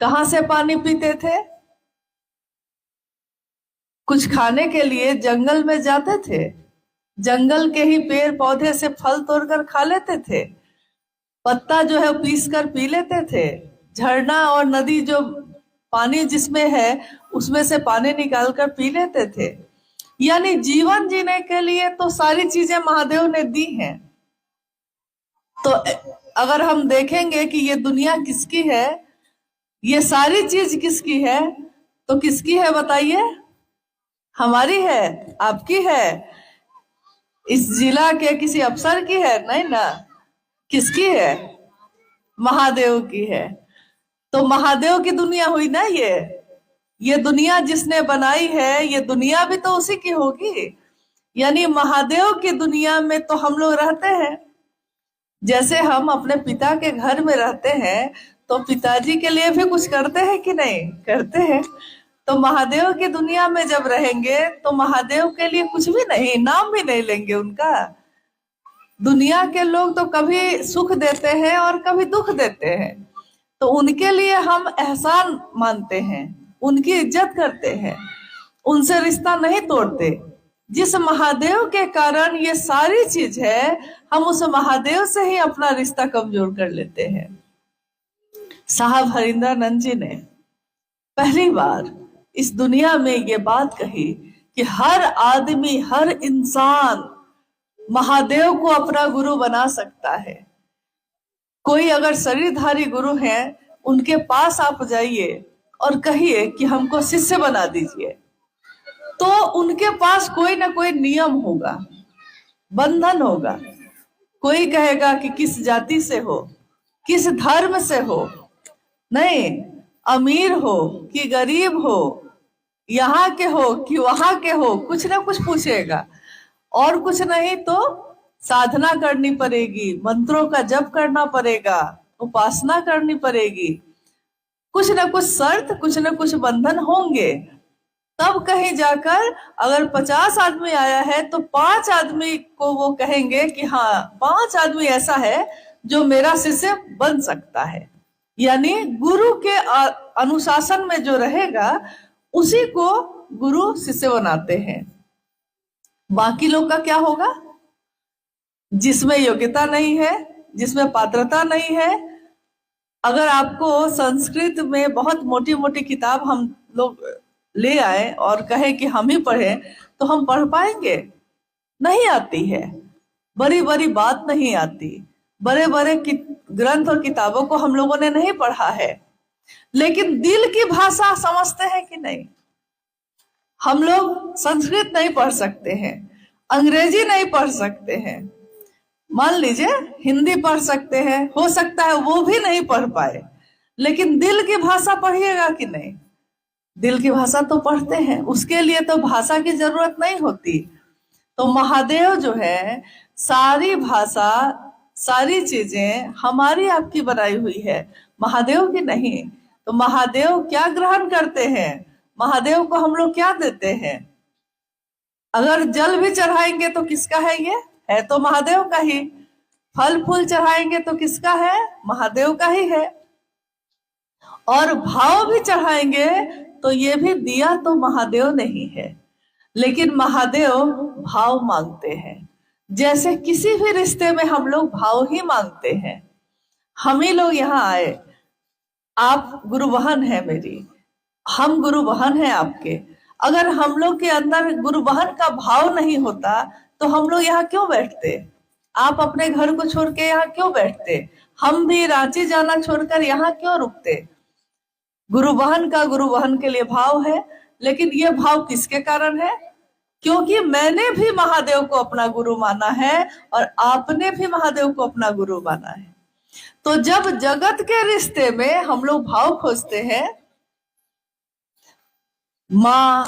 कहाँ से पानी पीते थे? कुछ खाने के लिए जंगल में जाते थे, जंगल के ही पेड़ पौधे से फल तोड़कर खा लेते थे, पत्ता जो है पीस कर पी लेते थे, झरना और नदी जो पानी जिसमें है उसमें से पानी निकाल कर पी लेते थे। यानी जीवन जीने के लिए तो सारी चीजें महादेव ने दी हैं। तो अगर हम देखेंगे कि ये दुनिया किसकी है, ये सारी चीज किसकी है, तो किसकी है बताइए? हमारी है, आपकी है, इस जिला के किसी अफसर की है? नहीं ना। किसकी है? महादेव की है। तो महादेव की दुनिया हुई ना ये दुनिया जिसने बनाई है, ये दुनिया भी तो उसी की होगी। यानी महादेव की दुनिया में तो हम लोग रहते हैं। जैसे हम अपने पिता के घर में रहते हैं तो पिताजी के लिए भी कुछ करते हैं कि नहीं करते हैं। तो महादेव की दुनिया में जब रहेंगे तो महादेव के लिए कुछ भी नहीं, नाम भी नहीं लेंगे उनका। दुनिया के लोग तो कभी सुख देते हैं और कभी दुख देते हैं, तो उनके लिए हम एहसान मानते हैं, उनकी इज्जत करते हैं, उनसे रिश्ता नहीं तोड़ते। जिस महादेव के कारण ये सारी चीज है, हम उस महादेव से ही अपना रिश्ता कमजोर कर लेते हैं। साहब हरिंद्रानंद जी ने पहली बार इस दुनिया में ये बात कही कि हर आदमी, हर इंसान महादेव को अपना गुरु बना सकता है। कोई अगर शरीरधारी गुरु है, उनके पास आप जाइए और कहिए कि हमको शिष्य बना दीजिए, तो उनके पास कोई ना कोई नियम होगा, बंधन होगा। कोई कहेगा कि किस जाति से हो, किस धर्म से हो, नहीं, अमीर हो कि गरीब हो, यहाँ के हो कि वहां के हो, कुछ ना कुछ पूछेगा। और कुछ नहीं तो साधना करनी पड़ेगी, मंत्रों का जप करना पड़ेगा, उपासना करनी पड़ेगी, कुछ ना कुछ शर्त, कुछ ना कुछ बंधन होंगे। तब कहीं जाकर अगर 50 आदमी आया है तो 5 आदमी को वो कहेंगे कि हाँ, 5 आदमी ऐसा है जो मेरा शिष्य बन सकता है। यानी गुरु के अनुशासन में जो रहेगा उसी को गुरु शिष्य बनाते हैं। बाकी लोग का क्या होगा? जिसमें योग्यता नहीं है, जिसमें पात्रता नहीं है। अगर आपको संस्कृत में बहुत मोटी मोटी किताब हम लोग ले आए और कहे कि हम ही पढ़े, तो हम पढ़ पाएंगे? नहीं आती है, बड़ी बड़ी बात नहीं आती, बड़े बड़े ग्रंथ और किताबों को हम लोगों ने नहीं पढ़ा है। लेकिन दिल की भाषा समझते हैं कि नहीं? हम लोग संस्कृत नहीं पढ़ सकते हैं, अंग्रेजी नहीं पढ़ सकते हैं, मान लीजिए हिंदी पढ़ सकते हैं, हो सकता है वो भी नहीं पढ़ पाए, लेकिन दिल की भाषा पढ़िएगा कि नहीं? दिल की भाषा तो पढ़ते हैं, उसके लिए तो भाषा की जरूरत नहीं होती। तो महादेव जो है, सारी भाषा, सारी चीजें हमारी आपकी बनाई हुई है, महादेव की नहीं। तो महादेव क्या ग्रहण करते हैं, महादेव को हम लोग क्या देते हैं? अगर जल भी चढ़ाएंगे तो किसका है? ये है तो महादेव का ही। फल फूल चढ़ाएंगे तो किसका है? महादेव का ही है। और भाव भी चढ़ाएंगे तो ये भी दिया तो महादेव नहीं है, लेकिन महादेव भाव मांगते हैं। जैसे किसी भी रिश्ते में हम लोग भाव ही मांगते हैं। हम ही लोग यहाँ आए, आप गुरु बहन है मेरी, हम गुरु बहन है आपके। अगर हम लोग के अंदर गुरु बहन का भाव नहीं होता तो हम लोग यहाँ क्यों बैठते? आप अपने घर को छोड़ के यहाँ क्यों बैठते? हम भी रांची जाना छोड़कर यहाँ क्यों रुकते? गुरु बहन का गुरु बहन के लिए भाव है, लेकिन ये भाव किसके कारण है? क्योंकि मैंने भी महादेव को अपना गुरु माना है और आपने भी महादेव को अपना गुरु माना है। तो जब जगत के रिश्ते में हम लोग भाव खोजते हैं, माँ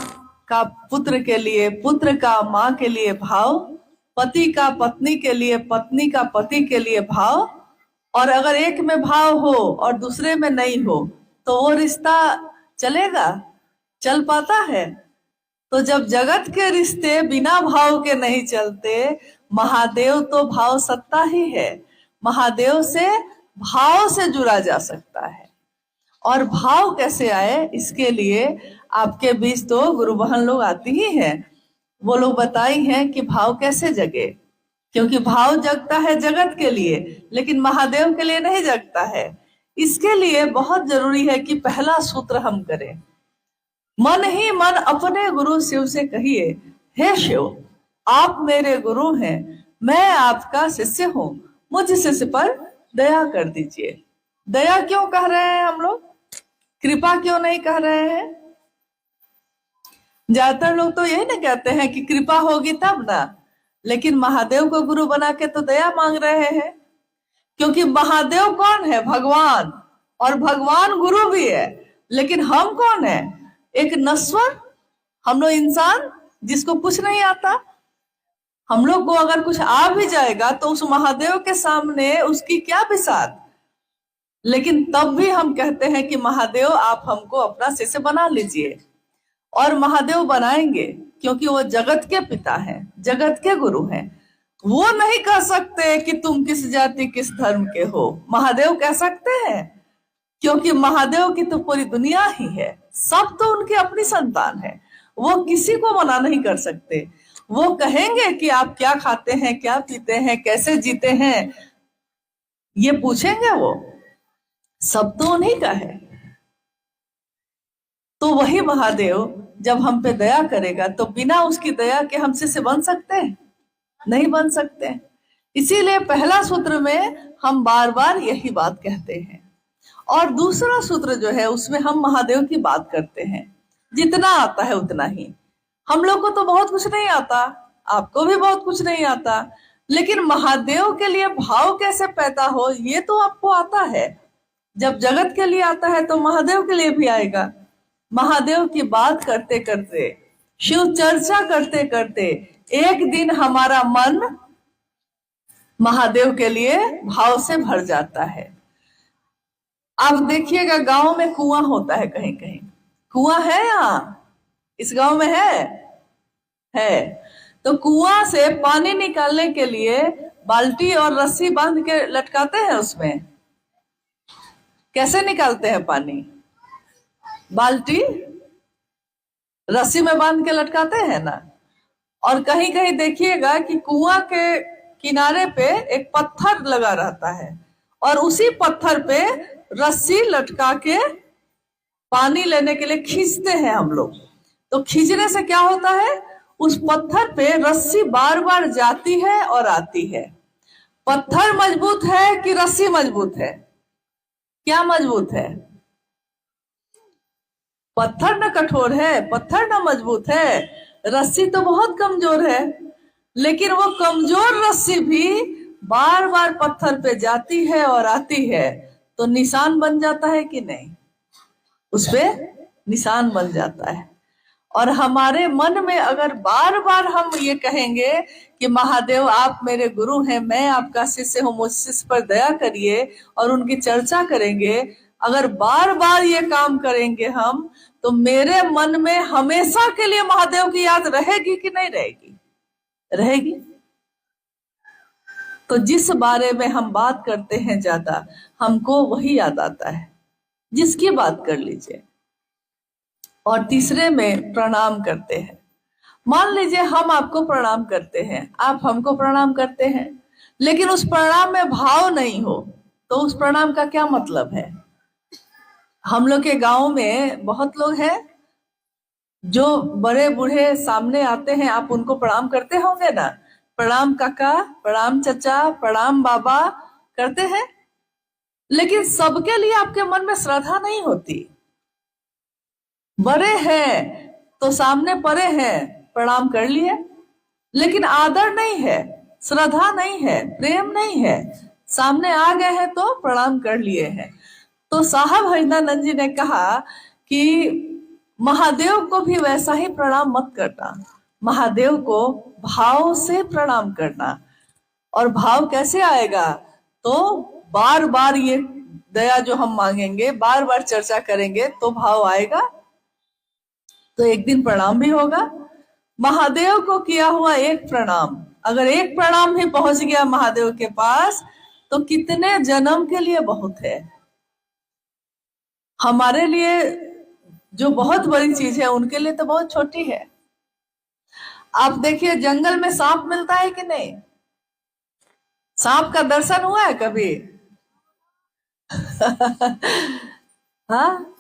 का पुत्र के लिए, पुत्र का माँ के लिए भाव, पति का पत्नी के लिए, पत्नी का पति के लिए भाव, और अगर एक में भाव हो और दूसरे में नहीं हो तो वो रिश्ता चलेगा? चल पाता है? तो जब जगत के रिश्ते बिना भाव के नहीं चलते, महादेव तो भाव सत्ता ही है। महादेव से भाव से जुड़ा जा सकता है। और भाव कैसे आए, इसके लिए आपके बीच तो गुरु बहन लोग आती ही हैं। वो लोग बताई हैं कि भाव कैसे जगे, क्योंकि भाव जगता है जगत के लिए, लेकिन महादेव के लिए नहीं जगता है। इसके लिए बहुत जरूरी है कि पहला सूत्र हम करें, मन ही मन अपने गुरु शिव से कहिए, हे शिव आप मेरे गुरु हैं, मैं आपका शिष्य हूँ, मुझ शिष्य पर दया कर दीजिए। दया क्यों कह रहे हैं हम लोग, कृपा क्यों नहीं कह रहे हैं? ज्यादातर लोग तो यही ना कहते हैं कि कृपा होगी तब ना, लेकिन महादेव को गुरु बना के तो दया मांग रहे हैं। क्योंकि महादेव कौन है? भगवान, और भगवान गुरु भी है। लेकिन हम कौन है? एक नश्वर, हम लोग इंसान जिसको कुछ नहीं आता। हम लोग को अगर कुछ आ भी जाएगा तो उस महादेव के सामने उसकी क्या बिसात। लेकिन तब भी हम कहते हैं कि महादेव आप हमको अपना शिष्य बना लीजिए, और महादेव बनाएंगे क्योंकि वो जगत के पिता हैं, जगत के गुरु हैं। वो नहीं कह सकते कि तुम किस जाति किस धर्म के हो, महादेव कह सकते हैं, क्योंकि महादेव की तो पूरी दुनिया ही है, सब तो उनकी अपनी संतान है। वो किसी को मना नहीं कर सकते। वो कहेंगे कि आप क्या खाते हैं, क्या पीते हैं, कैसे जीते हैं, ये पूछेंगे। वो सब तो उन्हीं का है। तो वही महादेव जब हम पे दया करेगा तो बिना उसकी दया के हम शिष्य बन सकते हैं? नहीं बन सकते। इसीलिए पहला सूत्र में हम बार बार यही बात कहते हैं, और दूसरा सूत्र जो है उसमें हम महादेव की बात करते हैं। जितना आता है उतना ही। हम लोग को तो बहुत कुछ नहीं आता, आपको भी बहुत कुछ नहीं आता, लेकिन महादेव के लिए भाव कैसे पैदा हो ये तो आपको आता है। जब जगत के लिए आता है तो महादेव के लिए भी आएगा। महादेव की बात करते करते, शिव चर्चा करते करते एक दिन हमारा मन महादेव के लिए भाव से भर जाता है। आप देखिएगा गांव में कुआं होता है, कहीं कहीं कुआं है। यहाँ इस गांव में है। तो कुआं से पानी निकालने के लिए बाल्टी और रस्सी बांध के लटकाते हैं। उसमें कैसे निकालते हैं पानी? बाल्टी रस्सी में बांध के लटकाते हैं ना। और कहीं कहीं देखिएगा कि कुआं के किनारे पे एक पत्थर लगा रहता है, और उसी पत्थर पे रस्सी लटका के पानी लेने के लिए खींचते हैं हम लोग। तो खींचने से क्या होता है? उस पत्थर पे रस्सी बार बार जाती है और आती है। पत्थर मजबूत है कि रस्सी मजबूत है? क्या मजबूत है? पत्थर ना कठोर है, पत्थर ना मजबूत है, रस्सी तो बहुत कमजोर है। लेकिन वो कमजोर रस्सी भी बार बार पत्थर पे जाती है और आती है, तो निशान बन जाता है कि नहीं? उस पे निशान बन जाता है। और हमारे मन में अगर बार बार हम ये कहेंगे कि महादेव आप मेरे गुरु हैं, मैं आपका शिष्य हूँ, मुझ शिष्य पर दया करिए, और उनकी चर्चा करेंगे, अगर बार बार ये काम करेंगे हम, तो मेरे मन में हमेशा के लिए महादेव की याद रहेगी कि नहीं रहेगी? रहेगी। तो जिस बारे में हम बात करते हैं ज्यादा, हमको वही याद आता है। जिसकी बात कर लीजिए। और तीसरे में प्रणाम करते हैं। मान लीजिए हम आपको प्रणाम करते हैं, आप हमको प्रणाम करते हैं, लेकिन उस प्रणाम में भाव नहीं हो, तो उस प्रणाम का क्या मतलब है? हम लोग के गांव में बहुत लोग हैं जो बड़े बूढ़े सामने आते हैं, आप उनको प्रणाम करते होंगे ना। प्रणाम काका, प्रणाम चाचा, प्रणाम बाबा करते हैं, लेकिन सबके लिए आपके मन में श्रद्धा नहीं होती। बड़े हैं तो सामने पड़े हैं, प्रणाम कर लिए, लेकिन आदर नहीं है, श्रद्धा नहीं है, प्रेम नहीं है। सामने आ गए हैं तो प्रणाम कर लिए हैं। तो साहब हरिदानंद जी ने कहा कि महादेव को भी वैसा ही प्रणाम मत करना, महादेव को भाव से प्रणाम करना। और भाव कैसे आएगा? तो बार बार ये दया जो हम मांगेंगे, बार बार चर्चा करेंगे तो भाव आएगा, तो एक दिन प्रणाम भी होगा। महादेव को किया हुआ एक प्रणाम, अगर एक प्रणाम भी पहुंच गया महादेव के पास, तो कितने जन्म के लिए बहुत है। हमारे लिए जो बहुत बड़ी चीज है उनके लिए तो बहुत छोटी है। आप देखिए जंगल में सांप मिलता है कि नहीं? सांप का दर्शन हुआ है कभी? हाँ,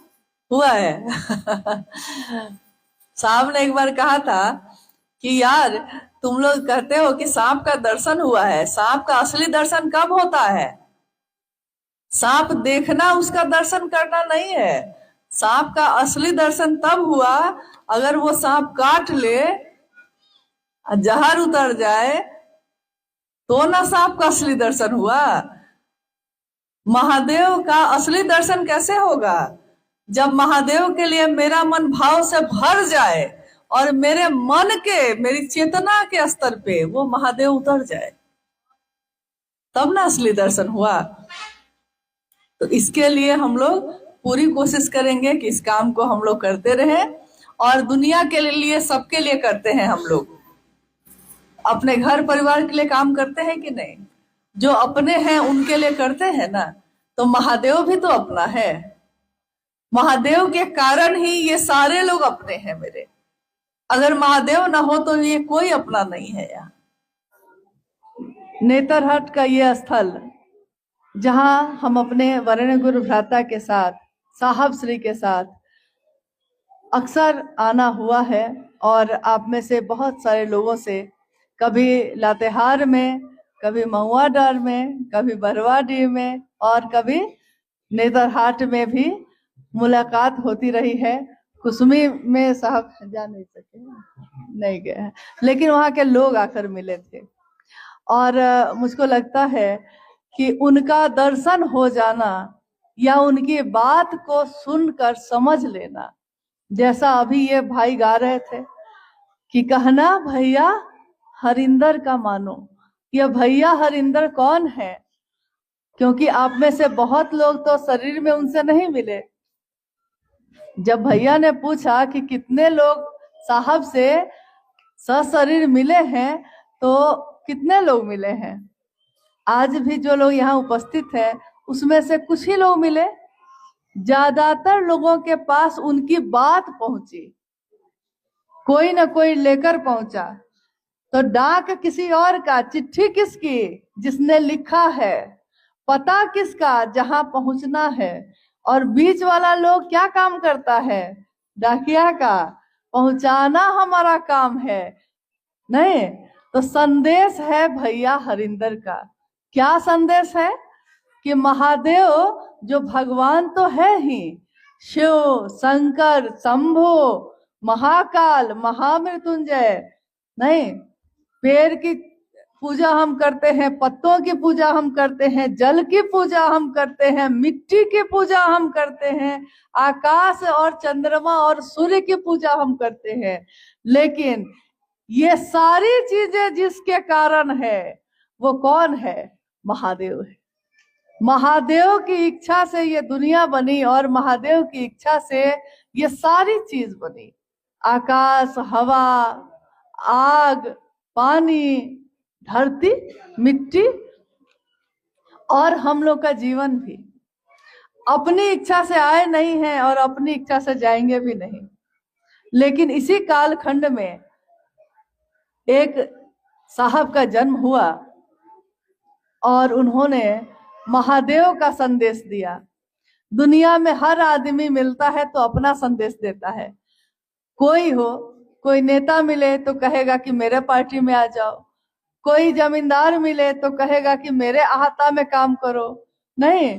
हुआ है। सांप ने एक बार कहा था कि यार, तुम लोग कहते हो कि सांप का दर्शन हुआ है, सांप का असली दर्शन कब होता है? सांप देखना उसका दर्शन करना नहीं है। सांप का असली दर्शन तब हुआ अगर वो सांप काट ले, जहर उतर जाए, तो ना सांप का असली दर्शन हुआ। महादेव का असली दर्शन कैसे होगा? जब महादेव के लिए मेरा मन भाव से भर जाए और मेरे मन के, मेरी चेतना के स्तर पे वो महादेव उतर जाए, तब ना असली दर्शन हुआ। तो इसके लिए हम लोग पूरी कोशिश करेंगे कि इस काम को हम लोग करते रहें, और दुनिया के लिए, सबके लिए करते हैं हम लोग। अपने घर परिवार के लिए काम करते हैं कि नहीं? जो अपने हैं उनके लिए करते हैं ना, तो महादेव भी तो अपना है। महादेव के कारण ही ये सारे लोग अपने हैं मेरे। अगर महादेव ना हो तो ये कोई अपना नहीं है। यहाँ नेतरहाट का ये स्थल, जहां हम अपने वरेण्य गुरु भ्राता के साथ, साहब श्री के साथ अक्सर आना हुआ है, और आप में से बहुत सारे लोगों से कभी लातेहार में, कभी महुआडार में, कभी बरवाडीह में, और कभी नेतरहाट में भी मुलाकात होती रही है। कुसुमी में साहब जा नहीं सके, नहीं गए हैं, लेकिन वहाँ के लोग आकर मिले थे, और मुझको लगता है कि उनका दर्शन हो जाना या उनकी बात को सुनकर समझ लेना, जैसा अभी ये भाई गा रहे थे कि कहना भैया हरिंदर का मानो। ये भैया हरिंदर कौन है? क्योंकि आप में से बहुत लोग तो शरीर में उनसे नहीं मिले। जब भैया ने पूछा कि कितने लोग साहब से सशरीर मिले हैं, तो कितने लोग मिले हैं? आज भी जो लोग यहाँ उपस्थित हैं उसमें से कुछ ही लोग मिले। ज्यादातर लोगों के पास उनकी बात पहुंची, कोई ना कोई लेकर पहुंचा। तो डाक किसी और का, चिट्ठी किसकी? जिसने लिखा है। पता किसका? जहां पहुंचना है। और बीच वाला लोग क्या काम करता है? डाकिया का। पहुंचाना हमारा काम है, नहीं? तो संदेश है भैया हरिंदर का। क्या संदेश है? कि महादेव जो भगवान तो है ही, शिव, शंकर, शंभो, महाकाल, महामृत्युंजय, नहीं, पेड़ की पूजा हम करते हैं, पत्तों की पूजा हम करते हैं, जल की पूजा हम करते हैं, मिट्टी की पूजा हम करते हैं, आकाश और चंद्रमा और सूर्य की पूजा हम करते हैं। लेकिन ये सारी चीजें जिसके कारण है, वो कौन है? महादेव है। महादेव की इच्छा से ये दुनिया बनी, और महादेव की इच्छा से ये सारी चीज बनी। आकाश, हवा, आग, पानी, धरती, मिट्टी, और हम लोग का जीवन भी अपनी इच्छा से आए नहीं है और अपनी इच्छा से जाएंगे भी नहीं। लेकिन इसी कालखंड में एक साहब का जन्म हुआ, और उन्होंने महादेव का संदेश दिया। दुनिया में हर आदमी मिलता है तो अपना संदेश देता है। कोई हो, कोई नेता मिले तो कहेगा कि मेरे पार्टी में आ जाओ, कोई जमींदार मिले तो कहेगा कि मेरे आहता में काम करो, नहीं,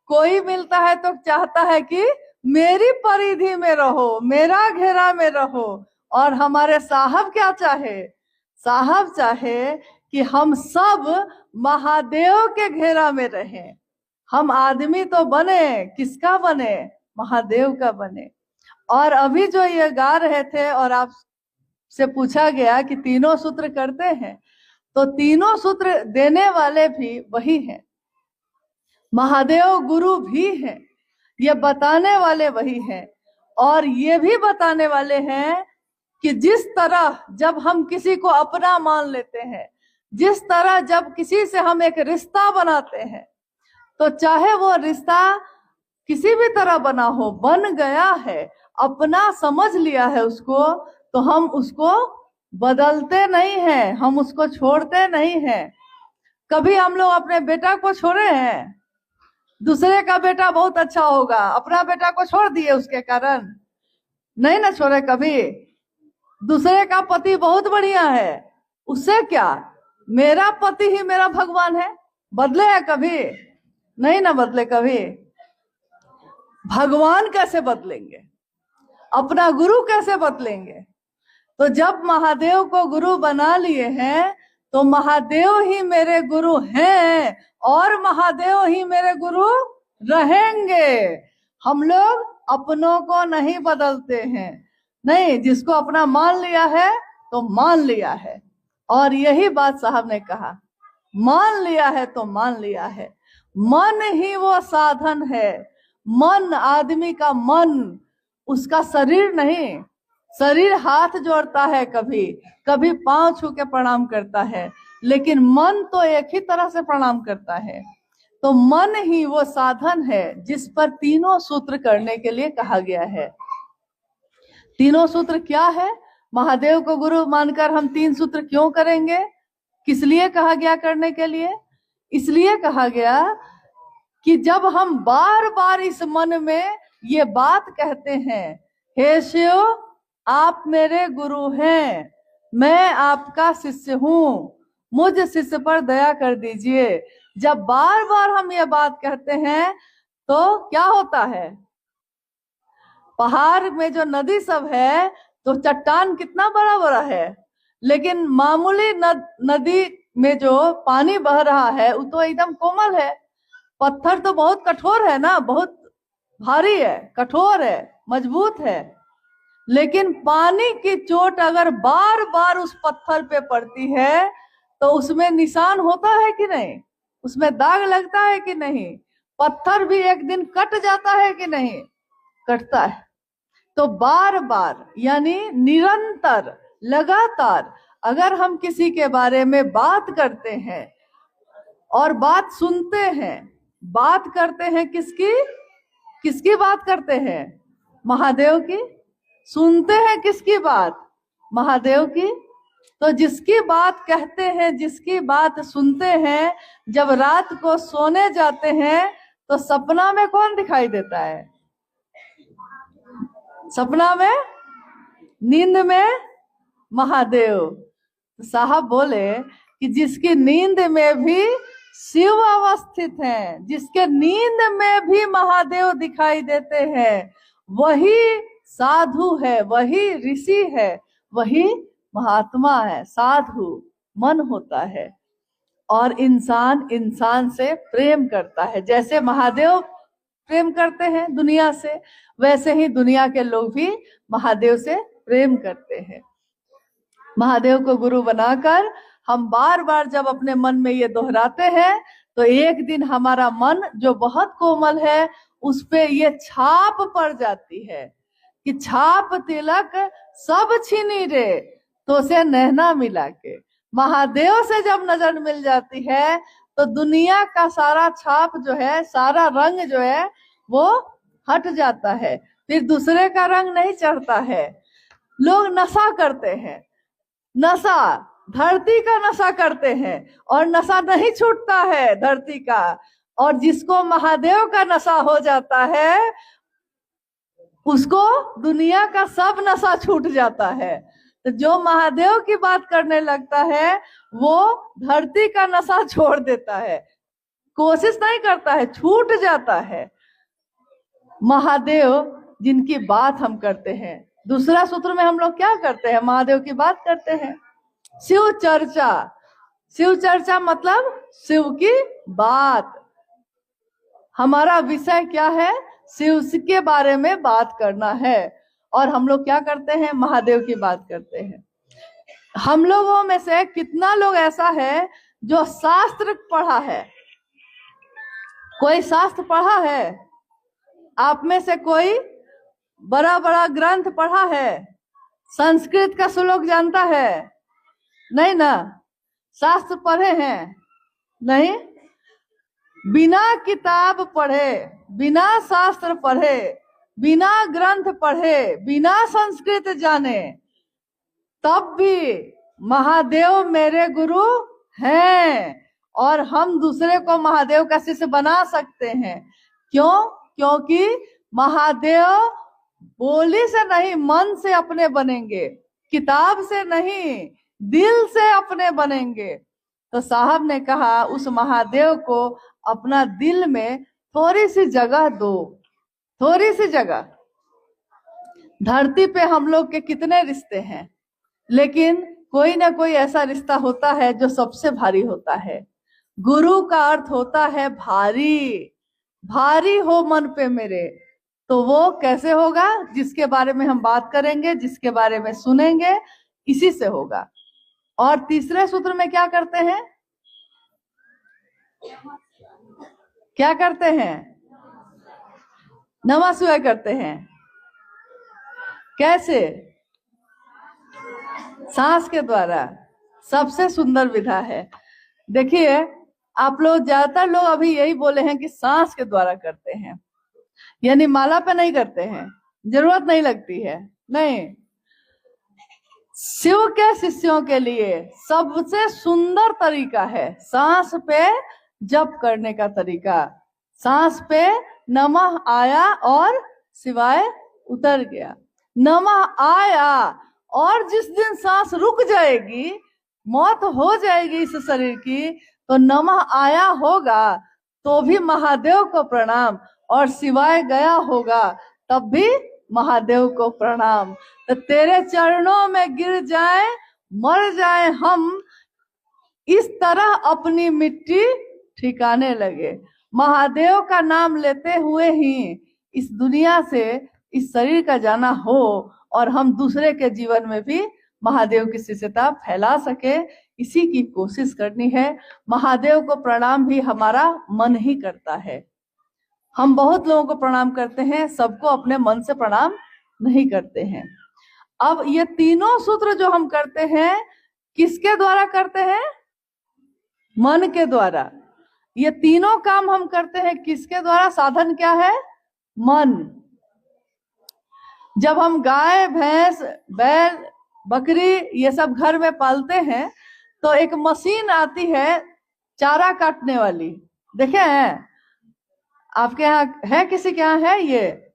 कोई मिलता है तो चाहता है कि मेरी परिधि में रहो, मेरा घेरा में रहो। और हमारे साहब क्या चाहे? साहब चाहे कि हम सब महादेव के घेरा में रहें। हम आदमी तो बने, किसका बने? महादेव का बने। और अभी जो ये गा रहे थे और आप से पूछा गया कि तीनों सूत्र करते हैं, तो तीनों सूत्र देने वाले भी वही हैं। महादेव गुरु भी हैं, ये बताने वाले वही हैं। और ये भी बताने वाले हैं कि जिस तरह जब हम किसी को अपना मान लेते हैं, जिस तरह जब किसी से हम एक रिश्ता बनाते हैं, तो चाहे वो रिश्ता किसी भी तरह बना हो, बन गया है, अपना समझ लिया है उसको, तो हम उसको बदलते नहीं हैं, हम उसको छोड़ते नहीं हैं। कभी हम लोग अपने बेटा को छोड़े हैं? दूसरे का बेटा बहुत अच्छा होगा, अपना बेटा को छोड़ दिए उसके कारण? नहीं ना छोड़े कभी। दूसरे का पति बहुत बढ़िया है, उससे क्या, मेरा पति ही मेरा भगवान है। बदले है कभी? नहीं ना बदले कभी। भगवान कैसे बदलेंगे, अपना गुरु कैसे बदलेंगे? तो जब महादेव को गुरु बना लिए हैं तो महादेव ही मेरे गुरु हैं और महादेव ही मेरे गुरु रहेंगे। हम लोग अपनों को नहीं बदलते हैं, नहीं, जिसको अपना मान लिया है तो मान लिया है। और यही बात साहब ने कहा, मान लिया है तो मान लिया है। मन ही वो साधन है, मन, आदमी का मन, उसका शरीर नहीं। शरीर हाथ जोड़ता है, कभी कभी पांव छू के प्रणाम करता है, लेकिन मन तो एक ही तरह से प्रणाम करता है। तो मन ही वो साधन है जिस पर तीनों सूत्र करने के लिए कहा गया है। तीनों सूत्र क्या है? महादेव को गुरु मानकर हम 3 सूत्र क्यों करेंगे? किस लिए कहा गया करने के लिए? इसलिए कहा गया कि जब हम बार बार इस मन में ये बात कहते हैं, हे शिव आप मेरे गुरु हैं, मैं आपका शिष्य हूँ, मुझ शिष्य पर दया कर दीजिए, जब बार बार हम ये बात कहते हैं तो क्या होता है? पहाड़ में जो नदी सब है तो चट्टान कितना बड़ा बड़ा है, लेकिन मामूली नदी में जो पानी बह रहा है वो तो एकदम कोमल है। पत्थर तो बहुत कठोर है ना, बहुत भारी है, कठोर है, मजबूत है, लेकिन पानी की चोट अगर बार बार उस पत्थर पे पड़ती है तो उसमें निशान होता है कि नहीं? उसमें दाग लगता है कि नहीं? पत्थर भी एक दिन कट जाता है कि नहीं? कटता है। तो बार बार यानी निरंतर, लगातार अगर हम किसी के बारे में बात करते हैं और बात सुनते हैं, बात करते हैं किसकी? किसकी बात करते हैं? महादेव की। सुनते हैं किसकी बात? महादेव की। तो जिसकी बात कहते हैं, जिसकी बात सुनते हैं, जब रात को सोने जाते हैं तो सपना में कौन दिखाई देता है? सपना में, नींद में महादेव। साहब बोले कि जिसकी नींद में भी शिव अवस्थित हैं, जिसके नींद में भी महादेव दिखाई देते हैं, वही साधु है, वही ऋषि है, वही महात्मा है। साधु मन होता है और इंसान इंसान से प्रेम करता है। जैसे महादेव प्रेम करते हैं दुनिया से, वैसे ही दुनिया के लोग भी महादेव से प्रेम करते हैं। महादेव को गुरु बनाकर हम बार बार जब अपने मन में ये दोहराते हैं तो एक दिन हमारा मन जो बहुत कोमल है उस पे ये छाप पड़ जाती है कि छाप तिलक सब छीनी रे तो से नैना मिला के। महादेव से जब नजर मिल जाती है तो दुनिया का सारा छाप जो है, सारा रंग जो है वो हट जाता है, फिर दूसरे का रंग नहीं चढ़ता है। लोग नशा करते हैं, नशा धरती का नशा करते हैं और नशा नहीं छूटता है धरती का, और जिसको महादेव का नशा हो जाता है उसको दुनिया का सब नशा छूट जाता है। तो जो महादेव की बात करने लगता है वो धरती का नशा छोड़ देता है, कोशिश नहीं करता है, छूट जाता है। महादेव जिनकी बात हम करते हैं, दूसरा सूत्र में हम लोग क्या करते हैं? महादेव की बात करते हैं। शिव चर्चा, शिव चर्चा मतलब शिव की बात। हमारा विषय क्या है? शिव के बारे में बात करना है। और हम लोग क्या करते हैं? महादेव की बात करते हैं। हम लोगों में से कितना लोग ऐसा है जो शास्त्र पढ़ा है? कोई शास्त्र पढ़ा है? आप में से कोई बड़ा बड़ा ग्रंथ पढ़ा है? संस्कृत का श्लोक जानता है? नहीं ना। शास्त्र पढ़े हैं? नहीं। बिना किताब पढ़े, बिना शास्त्र पढ़े, बिना ग्रंथ पढ़े, बिना संस्कृत जाने, तब भी महादेव मेरे गुरु हैं और हम दूसरे को महादेव का शिष्य बना सकते हैं। क्यों? क्योंकि महादेव बोली से नहीं, मन से अपने बनेंगे, किताब से नहीं, दिल से अपने बनेंगे। तो साहब ने कहा उस महादेव को अपना दिल में थोड़ी सी जगह दो, थोड़ी सी जगह। धरती पे हम लोग के कितने रिश्ते हैं, लेकिन कोई ना कोई ऐसा रिश्ता होता है जो सबसे भारी होता है। गुरु का अर्थ होता है भारी। भारी हो मन पे मेरे, तो वो कैसे होगा? जिसके बारे में हम बात करेंगे, जिसके बारे में सुनेंगे, इसी से होगा। और तीसरे सूत्र में क्या करते हैं? क्या करते हैं? नमः शिवाय करते हैं। कैसे? सांस के द्वारा। सबसे सुंदर विधा है। देखिए, आप लोग, ज्यादातर लोग अभी यही बोले हैं कि सांस के द्वारा करते हैं, यानी माला पे नहीं करते हैं, जरूरत नहीं लगती है। नहीं, शिव के शिष्यों के लिए सबसे सुंदर तरीका है सांस पे जप करने का तरीका। सांस पे नमः आया और शिवाय उतर गया। नमः आया, और जिस दिन सांस रुक जाएगी, मौत हो जाएगी इस शरीर की, तो नमः आया होगा तो भी महादेव को प्रणाम, और शिवाय गया होगा तब भी महादेव को प्रणाम। तो तेरे चरणों में गिर जाए, मर जाए हम, इस तरह अपनी मिट्टी ठिकाने लगे। महादेव का नाम लेते हुए ही इस दुनिया से इस शरीर का जाना हो, और हम दूसरे के जीवन में भी महादेव की शिष्यता फैला सके, इसी की कोशिश करनी है। महादेव को प्रणाम भी हमारा मन ही करता है। हम बहुत लोगों को प्रणाम करते हैं, सबको अपने मन से प्रणाम नहीं करते हैं। अब ये तीनों सूत्र जो हम करते हैं, किसके द्वारा करते हैं? मन के द्वारा। ये तीनों काम हम करते हैं किसके द्वारा? साधन क्या है? मन। जब हम गाय, भैंस, बैल, बकरी ये सब घर में पालते हैं, तो एक मशीन आती है चारा काटने वाली, देखे हैं? आपके यहाँ है? किसी के यहाँ है? ये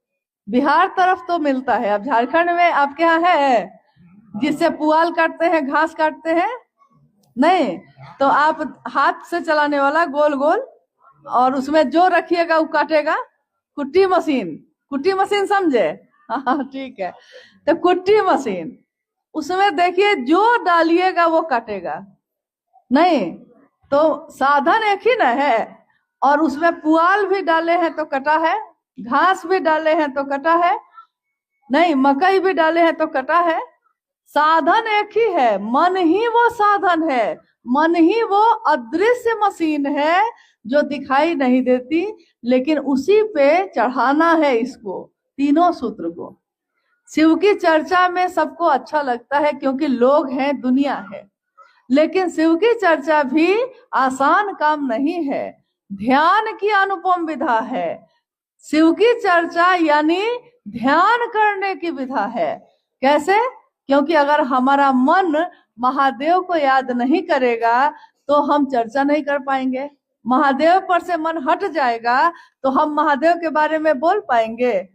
बिहार तरफ तो मिलता है, अब झारखंड में आपके यहाँ है? जिससे पुआल काटते हैं, घास काटते हैं? नहीं, तो आप हाथ से चलाने वाला गोल गोल, और उसमें जो रखिएगा वो काटेगा। कुट्टी मशीन, कुट्टी मशीन समझे? हाँ ठीक है। तो कुट्टी मशीन, उसमें देखिए जो डालिएगा वो काटेगा। नहीं, तो साधन एक ही ना है, और उसमें पुआल भी डाले हैं तो कटा है, घास भी डाले हैं तो कटा है, नहीं मकई भी डाले हैं तो कटा है। साधन एक ही है, मन ही वो साधन है, मन ही वो अदृश्य मशीन है जो दिखाई नहीं देती, लेकिन उसी पे चढ़ाना है इसको, तीनों सूत्र को। शिव की चर्चा में सबको अच्छा लगता है क्योंकि लोग हैं, दुनिया है, लेकिन शिव की चर्चा भी आसान काम नहीं है, ध्यान की अनुपम विधा है। शिव की चर्चा यानी ध्यान करने की विधा है। कैसे? क्योंकि अगर हमारा मन महादेव को याद नहीं करेगा तो हम चर्चा नहीं कर पाएंगे। महादेव पर से मन हट जाएगा तो हम महादेव के बारे में बोल पाएंगे?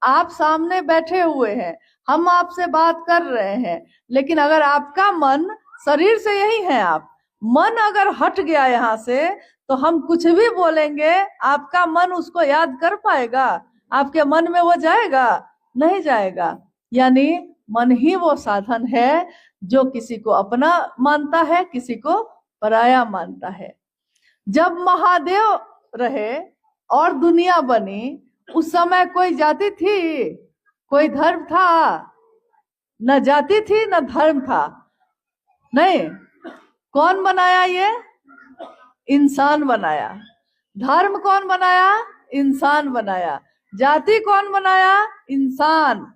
आप सामने बैठे हुए हैं, हम आपसे बात कर रहे हैं, लेकिन अगर आपका मन, शरीर से यही है आप, मन अगर हट गया यहाँ से तो हम कुछ भी बोलेंगे, आपका मन उसको याद कर पाएगा? आपके मन में वो जाएगा? नहीं जाएगा। यानी मन ही वो साधन है जो किसी को अपना मानता है, किसी को पराया मानता है। जब महादेव रहे और दुनिया बनी, उस समय कोई जाति थी, कोई धर्म था? न जाति थी न धर्म था। नहीं, कौन बनाया? ये इंसान बनाया। धर्म कौन बनाया? इंसान बनाया। जाति कौन बनाया? इंसान।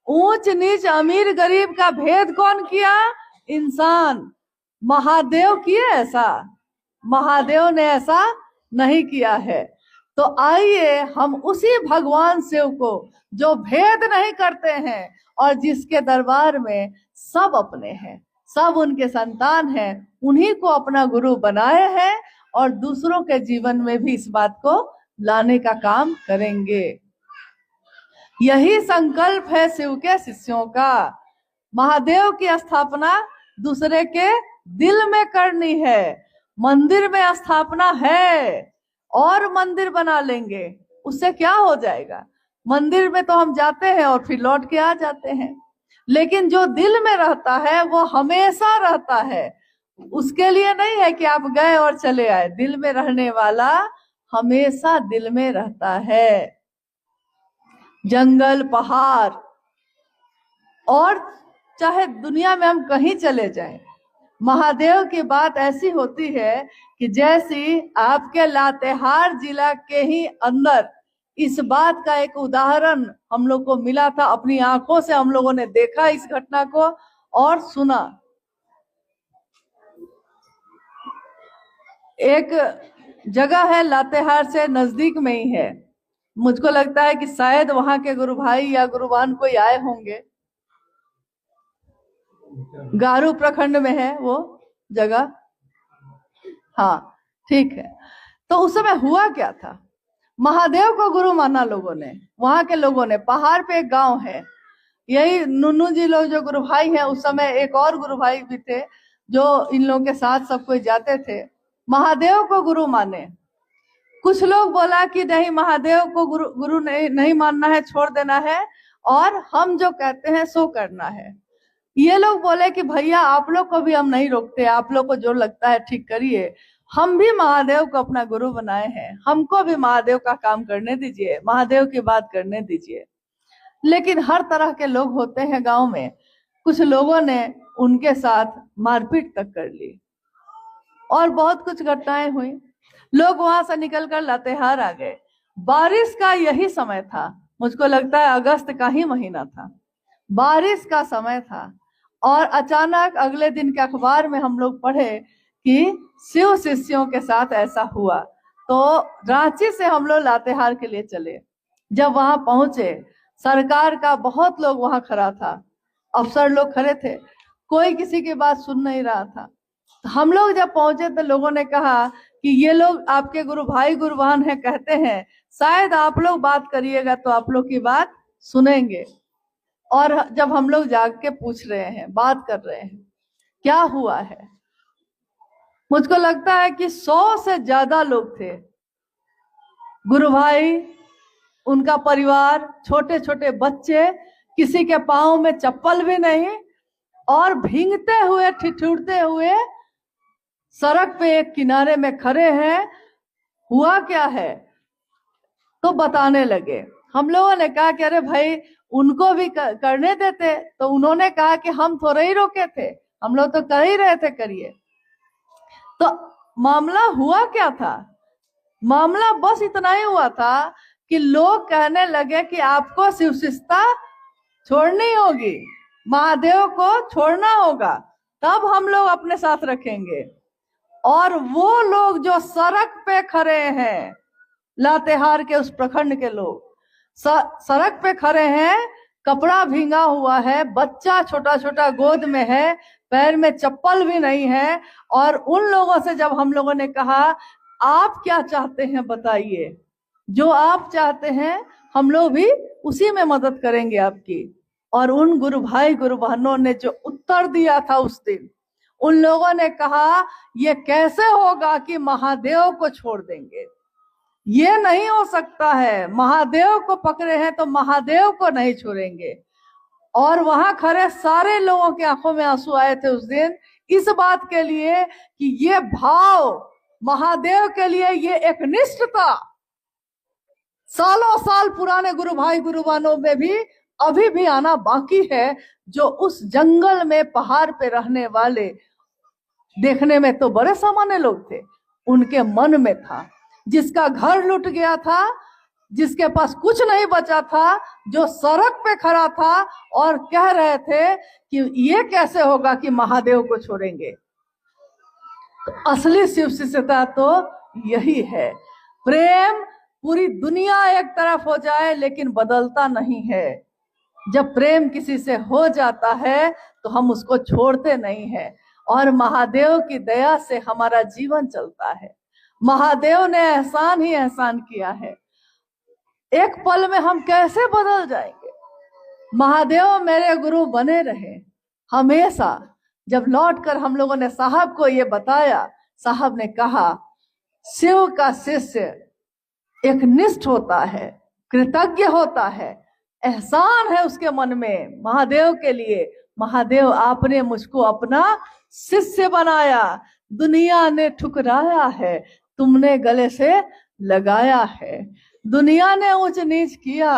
ऊंच नीच, अमीर गरीब का भेद कौन किया? इंसान। महादेव किए ऐसा? महादेव ने ऐसा नहीं किया है। तो आइए हम उसी भगवान शिव को, जो भेद नहीं करते हैं और जिसके दरबार में सब अपने हैं, सब उनके संतान हैं, उन्हीं को अपना गुरु बनाए हैं और दूसरों के जीवन में भी इस बात को लाने का काम करेंगे। यही संकल्प है शिव के शिष्यों का। महादेव की स्थापना दूसरे के दिल में करनी है। मंदिर में स्थापना है और मंदिर बना लेंगे, उससे क्या हो जाएगा? मंदिर में तो हम जाते हैं और फिर लौट के आ जाते हैं, लेकिन जो दिल में रहता है वो हमेशा रहता है। उसके लिए नहीं है कि आप गए और चले आए, दिल में रहने वाला हमेशा दिल में रहता है। जंगल, पहाड़ और चाहे दुनिया में हम कहीं चले जाएं, महादेव की बात ऐसी होती है कि जैसी आपके लातेहार जिला के ही अंदर इस बात का एक उदाहरण हम लोग को मिला था। अपनी आंखों से हम लोगों ने देखा इस घटना को और सुना। एक जगह है, लातेहार से नजदीक में ही है। मुझको लगता है कि शायद वहां के गुरु भाई या गुरुवान कोई आए होंगे। गारू प्रखंड में है वो जगह। हाँ, ठीक है। तो उस समय हुआ क्या था? महादेव को गुरु माना लोगों ने, वहां के लोगों ने। पहाड़ पे एक गांव है, यही नुन्नू जी लोग जो गुरु भाई हैं, उस समय एक और गुरु भाई भी थे जो इन लोगों के साथ सब कोई जाते थे। महादेव को गुरु माने। कुछ लोग बोला कि नहीं, महादेव को गुरु नहीं मानना है, छोड़ देना है, और हम जो कहते हैं सो करना है। ये लोग बोले कि भैया आप लोग को भी हम नहीं रोकते, आप लोग को जो लगता है ठीक करिए, हम भी महादेव को अपना गुरु बनाए हैं, हमको भी महादेव का काम करने दीजिए, महादेव की बात करने दीजिए। लेकिन हर तरह के लोग होते हैं गांव में। कुछ लोगों ने उनके साथ मारपीट तक कर ली और बहुत कुछ घटनाएं हुई। लोग वहां से निकलकर लातेहार आ गए। बारिश का यही समय था, मुझको लगता है अगस्त का ही महीना था, बारिश का समय था। और अचानक अगले दिन के अखबार में हम लोग पढ़े कि शिव शिष्यों के साथ ऐसा हुआ। तो रांची से हम लोग लातेहार के लिए चले। जब वहां पहुंचे, सरकार का बहुत लोग वहां खड़ा था, अफसर लोग खड़े थे, कोई किसी की बात सुन नहीं रहा था। हम लोग जब पहुंचे तो लोगों ने कहा कि ये लोग आपके गुरु भाई गुरुवान है, कहते हैं शायद आप लोग बात करिएगा तो आप लोग की बात सुनेंगे। और जब हम लोग जाग के पूछ रहे हैं, बात कर रहे हैं, क्या हुआ है, मुझको लगता है कि 100 से ज्यादा लोग थे। गुरु भाई, उनका परिवार, छोटे छोटे बच्चे, किसी के पांव में चप्पल भी नहीं, और भींगते हुए ठिठुरते हुए सड़क पे एक किनारे में खड़े हैं। हुआ क्या है तो बताने लगे। हम लोगों ने कहा कि अरे भाई उनको भी करने देते, तो उन्होंने कहा कि हम थोड़े ही रोके थे, हम लोग तो कर ही रहे थे, करिए। तो मामला हुआ क्या था? मामला बस इतना ही हुआ था कि लोग कहने लगे कि आपको शिवशिष्टता छोड़नी होगी, महादेव को छोड़ना होगा, तब हम लोग अपने साथ रखेंगे। और वो लोग जो सड़क पे खड़े हैं, लातेहार के उस प्रखंड के लोग सड़क पे खड़े हैं, कपड़ा भींगा हुआ है, बच्चा छोटा छोटा गोद में है, पैर में चप्पल भी नहीं है। और उन लोगों से जब हम लोगों ने कहा आप क्या चाहते हैं बताइए, जो आप चाहते हैं हम लोग भी उसी में मदद करेंगे आपकी। और उन गुरु भाई गुरु बहनों ने जो उत्तर दिया था उस दिन, उन लोगों ने कहा ये कैसे होगा कि महादेव को छोड़ देंगे, ये नहीं हो सकता है, महादेव को पकड़े हैं तो महादेव को नहीं छोड़ेंगे। और वहां खड़े सारे लोगों की आंखों में आंसू आए थे उस दिन, इस बात के लिए कि ये भाव महादेव के लिए ये एक निष्ठता सालों साल पुराने गुरु भाई गुरुवानों में भी अभी भी आना बाकी है, जो उस जंगल में पहाड़ पे रहने वाले, देखने में तो बड़े सामान्य लोग थे, उनके मन में था। जिसका घर लूट गया था, जिसके पास कुछ नहीं बचा था, जो सड़क पे खड़ा था और कह रहे थे कि ये कैसे होगा कि महादेव को छोड़ेंगे। तो असली शिव शिष्यता तो यही है। प्रेम पूरी दुनिया एक तरफ हो जाए लेकिन बदलता नहीं है। जब प्रेम किसी से हो जाता है तो हम उसको छोड़ते नहीं है, और महादेव की दया से हमारा जीवन चलता है। महादेव ने एहसान ही एहसान किया है। एक पल में हम कैसे बदल जाएंगे। महादेव मेरे गुरु बने रहे हमेशा। जब लौटकर हम लोगों ने साहब को ये बताया, साहब ने कहा शिव का शिष्य एक निष्ठ होता है, कृतज्ञ होता है, एहसान है उसके मन में महादेव के लिए। महादेव आपने मुझको अपना शिष्य बनाया, दुनिया ने ठुकराया है, तुमने गले से लगाया है। दुनिया ने ऊंच नीच किया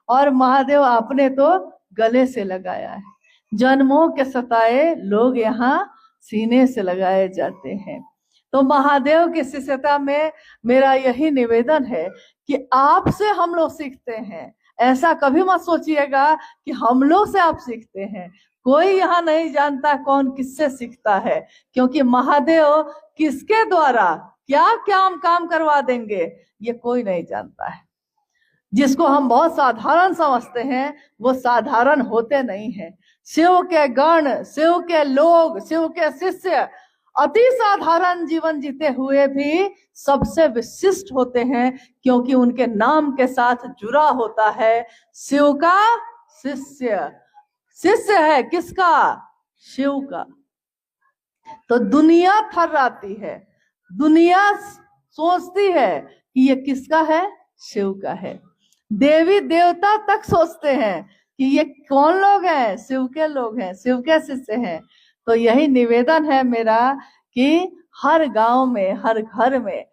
और महादेव आपने तो गले से लगाया है। जन्मों के सताए लोग यहाँ सीने से लगाए जाते हैं। तो महादेव की शिष्यता में मेरा यही निवेदन है कि आपसे हम लोग सीखते हैं। ऐसा कभी मत सोचिएगा कि हम लोग से आप सीखते हैं। कोई यहाँ नहीं जानता कौन किससे सीखता है, क्योंकि महादेव किसके द्वारा क्या क्या काम करवा देंगे ये कोई नहीं जानता है। जिसको हम बहुत साधारण समझते हैं वो साधारण होते नहीं हैं। शिव के गण, शिव के लोग, शिव के शिष्य अति साधारण जीवन जीते हुए भी सबसे विशिष्ट होते हैं, क्योंकि उनके नाम के साथ जुड़ा होता है शिव का शिष्य। शिष्य है किसका? शिव का। तो दुनिया थर्राती है, दुनिया सोचती है कि ये किसका है? शिव का है। देवी देवता तक सोचते हैं कि ये कौन लोग हैं? शिव के लोग हैं, शिव के शिष्य हैं। तो यही निवेदन है मेरा कि हर गांव में, हर घर में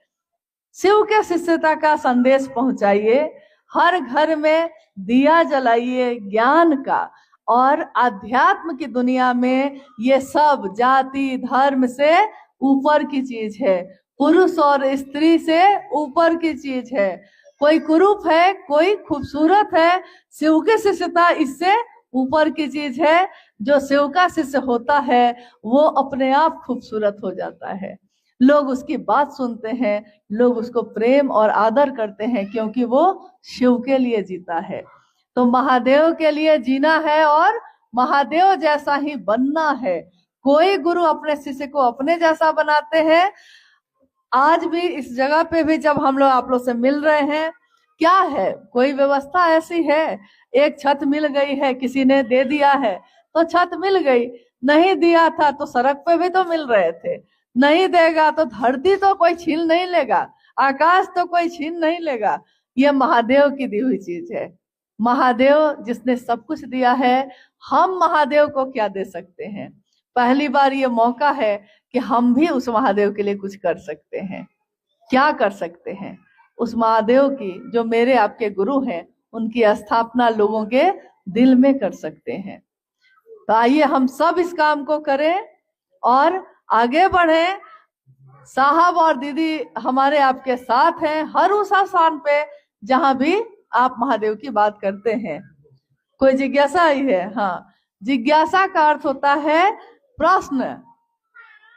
शिव के शिष्यता का संदेश पहुंचाइए। हर घर में दिया जलाइए ज्ञान का। और आध्यात्म की दुनिया में ये सब जाति धर्म से ऊपर की चीज है, पुरुष और स्त्री से ऊपर की चीज है। कोई कुरूप है, कोई खूबसूरत है, शिव की शिष्यता इससे ऊपर की चीज है। जो शिव का शिष्य होता है वो अपने आप खूबसूरत हो जाता है। लोग उसकी बात सुनते हैं, लोग उसको प्रेम और आदर करते हैं, क्योंकि वो शिव के लिए जीता है। तो महादेव के लिए जीना है और महादेव जैसा ही बनना है। कोई गुरु अपने शिष्य को अपने जैसा बनाते हैं। आज भी इस जगह पे भी जब हम लोग आप लोग से मिल रहे हैं, क्या है, कोई व्यवस्था ऐसी है? एक छत मिल गई है, किसी ने दे दिया है तो छत मिल गई, नहीं दिया था तो सड़क पे भी तो मिल रहे थे। नहीं देगा तो धरती तो कोई छीन नहीं लेगा, आकाश तो कोई छीन नहीं लेगा। ये महादेव की दी हुई चीज है। महादेव जिसने सब कुछ दिया है, हम महादेव को क्या दे सकते हैं? पहली बार ये मौका है कि हम भी उस महादेव के लिए कुछ कर सकते हैं। क्या कर सकते हैं? उस महादेव की, जो मेरे आपके गुरु हैं, उनकी स्थापना लोगों के दिल में कर सकते हैं। तो आइए हम सब इस काम को करें और आगे बढ़ें। साहब और दीदी हमारे आपके साथ हैं हर उस स्थान पे जहां भी आप महादेव की बात करते हैं। कोई जिज्ञासा आई है? हाँ, जिज्ञासा का अर्थ होता है प्रश्न।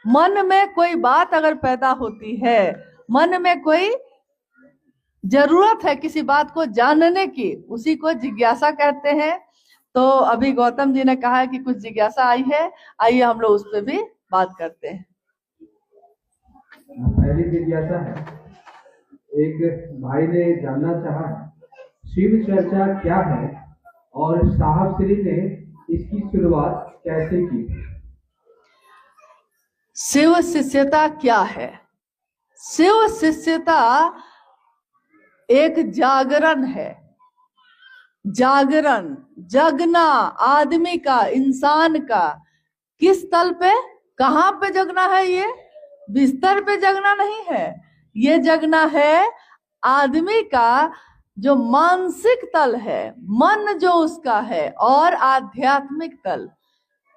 मन में कोई बात अगर पैदा होती है, मन में कोई जरूरत है किसी बात को जानने की, उसी को जिज्ञासा कहते हैं। तो अभी गौतम जी ने कहा कि कुछ जिज्ञासा आई है, आइए हम लोग उस पर भी बात करते हैं। पहली जिज्ञासा है, एक भाई ने जानना चाहा शिव चर्चा क्या है और साहब श्री ने इसकी शुरुआत कैसे की? शिव शिष्यता क्या है? शिव शिष्यता एक जागरण है। जागरण, जगना आदमी का, इंसान का। किस तल पे, कहां पे जगना है? ये बिस्तर पे जगना नहीं है, ये जगना है आदमी का जो मानसिक तल है, मन जो उसका है, और आध्यात्मिक तल।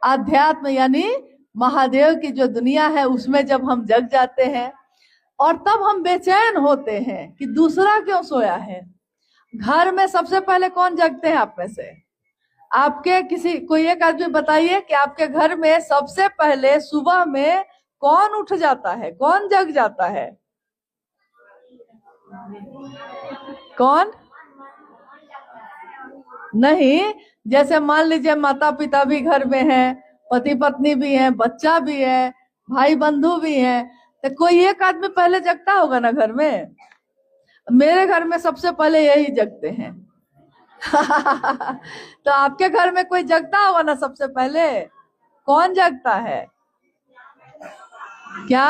आध्यात्म यानी महादेव की जो दुनिया है उसमें जब हम जग जाते हैं, और तब हम बेचैन होते हैं कि दूसरा क्यों सोया है। घर में सबसे पहले कौन जगते हैं आप में से? आपके किसी, कोई एक आदमी बताइए कि आपके घर में सबसे पहले सुबह में कौन उठ जाता है, कौन जग जाता है? कौन? नहीं, जैसे मान लीजिए माता पिता भी घर में हैं, पति पत्नी भी हैं, बच्चा भी है, भाई बंधु भी हैं, तो कोई एक आदमी पहले जगता होगा ना घर में। मेरे घर में सबसे पहले यही जगते हैं। तो आपके घर में कोई जगता होगा ना सबसे पहले। कौन जगता है? क्या?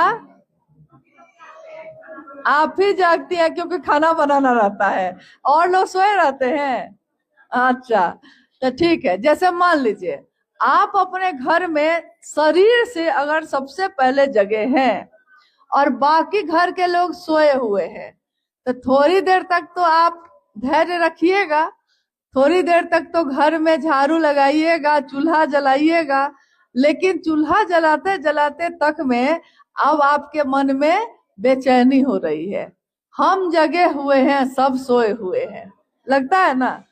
आप ही जागती है क्योंकि खाना बनाना रहता है, और लोग सोए रहते हैं। अच्छा, तो ठीक है। जैसे मान लीजिए आप अपने घर में शरीर से अगर सबसे पहले जगे हैं और बाकी घर के लोग सोए हुए हैं, तो थोड़ी देर तक तो आप धैर्य रखिएगा, थोड़ी देर तक तो घर में झाड़ू लगाइएगा, चूल्हा जलाइएगा। लेकिन चूल्हा जलाते जलाते तक में अब आपके मन में बेचैनी हो रही है। हम जगे हुए हैं, सब सोए हुए हैं, लगता है ना।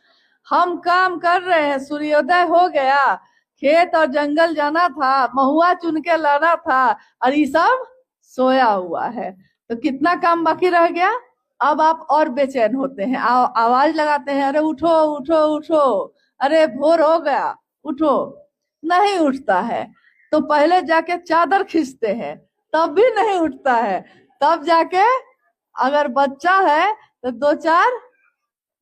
हम काम कर रहे हैं, सूर्योदय हो गया, खेत और जंगल जाना था, महुआ चुन के लाना था, और ये सब सोया हुआ है। तो कितना काम बाकी रह गया। अब आप और बेचैन होते हैं, आवाज लगाते हैं, अरे उठो उठो उठो, अरे भोर हो गया, उठो। नहीं उठता है, तो पहले जाके चादर खींचते हैं, तब भी नहीं उठता है। तब जाके अगर बच्चा है तो दो चार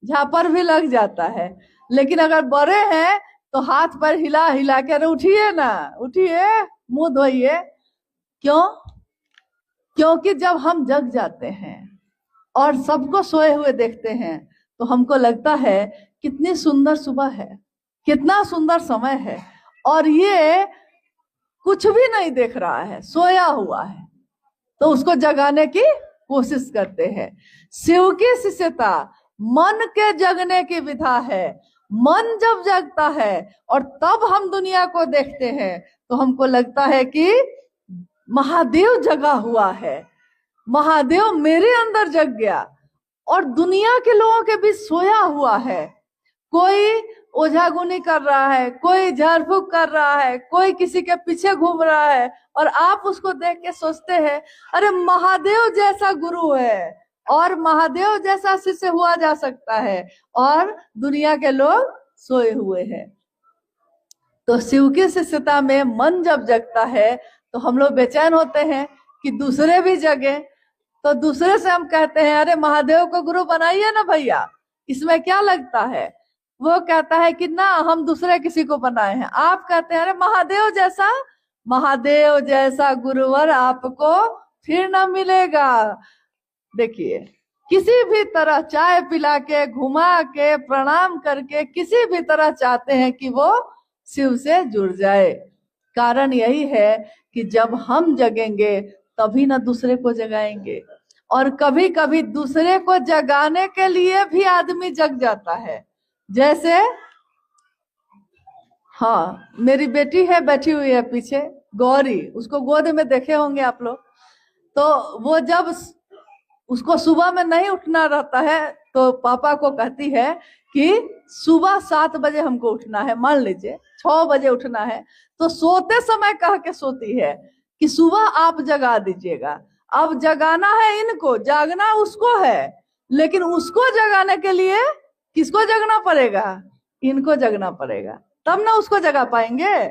झापर भी लग जाता है। लेकिन अगर बड़े हैं तो हाथ पर हिला हिला के, अरे उठिए ना, उठिए, मुंह धोइए। क्यों? क्योंकि जब हम जग जाते हैं और सबको सोए हुए देखते हैं तो हमको लगता है कितनी सुंदर सुबह है, कितना सुंदर समय है, और ये कुछ भी नहीं देख रहा है, सोया हुआ है, तो उसको जगाने की कोशिश करते हैं। शिव की शिष्यता मन के जगने की विधा है। मन जब जगता है और तब हम दुनिया को देखते हैं तो हमको लगता है कि महादेव जगा हुआ है, महादेव मेरे अंदर जग गया और दुनिया के लोगों के बीच सोया हुआ है। कोई ओझागुनी कर रहा है, कोई झाड़ फूक कर रहा है, कोई किसी के पीछे घूम रहा है, और आप उसको देख के सोचते हैं अरे महादेव जैसा गुरु है और महादेव जैसा शिष्य हुआ जा सकता है, और दुनिया के लोग सोए हुए हैं। तो शिव की शिष्यता में मन जब जगता है तो हम लोग बेचैन होते हैं कि दूसरे भी जगे। तो दूसरे से हम कहते हैं अरे महादेव को गुरु बनाइए ना भैया, इसमें क्या लगता है। वो कहता है कि ना, हम दूसरे किसी को बनाए हैं। आप कहते हैं अरे महादेव जैसा गुरुवर आपको फिर ना मिलेगा। देखिए, किसी भी तरह चाय पिला के, घुमा के, प्रणाम करके, किसी भी तरह चाहते हैं कि वो शिव से जुड़ जाए। कारण यही है कि जब हम जगेंगे तभी ना दूसरे को जगाएंगे। और कभी कभी दूसरे को जगाने के लिए भी आदमी जग जाता है। जैसे हाँ, मेरी बेटी है, बैठी हुई है पीछे, गौरी, उसको गोद में देखे होंगे आप लोग। तो वो जब उसको सुबह में नहीं उठना रहता है तो पापा को कहती है कि सुबह 7 बजे हमको उठना है, मान लीजिए 6 बजे उठना है, तो सोते समय कह के सोती है कि सुबह आप जगा दीजिएगा। अब जगाना है इनको, जागना उसको है, लेकिन उसको जगाने के लिए किसको जगना पड़ेगा? इनको जगना पड़ेगा, तब ना उसको जगा पाएंगे।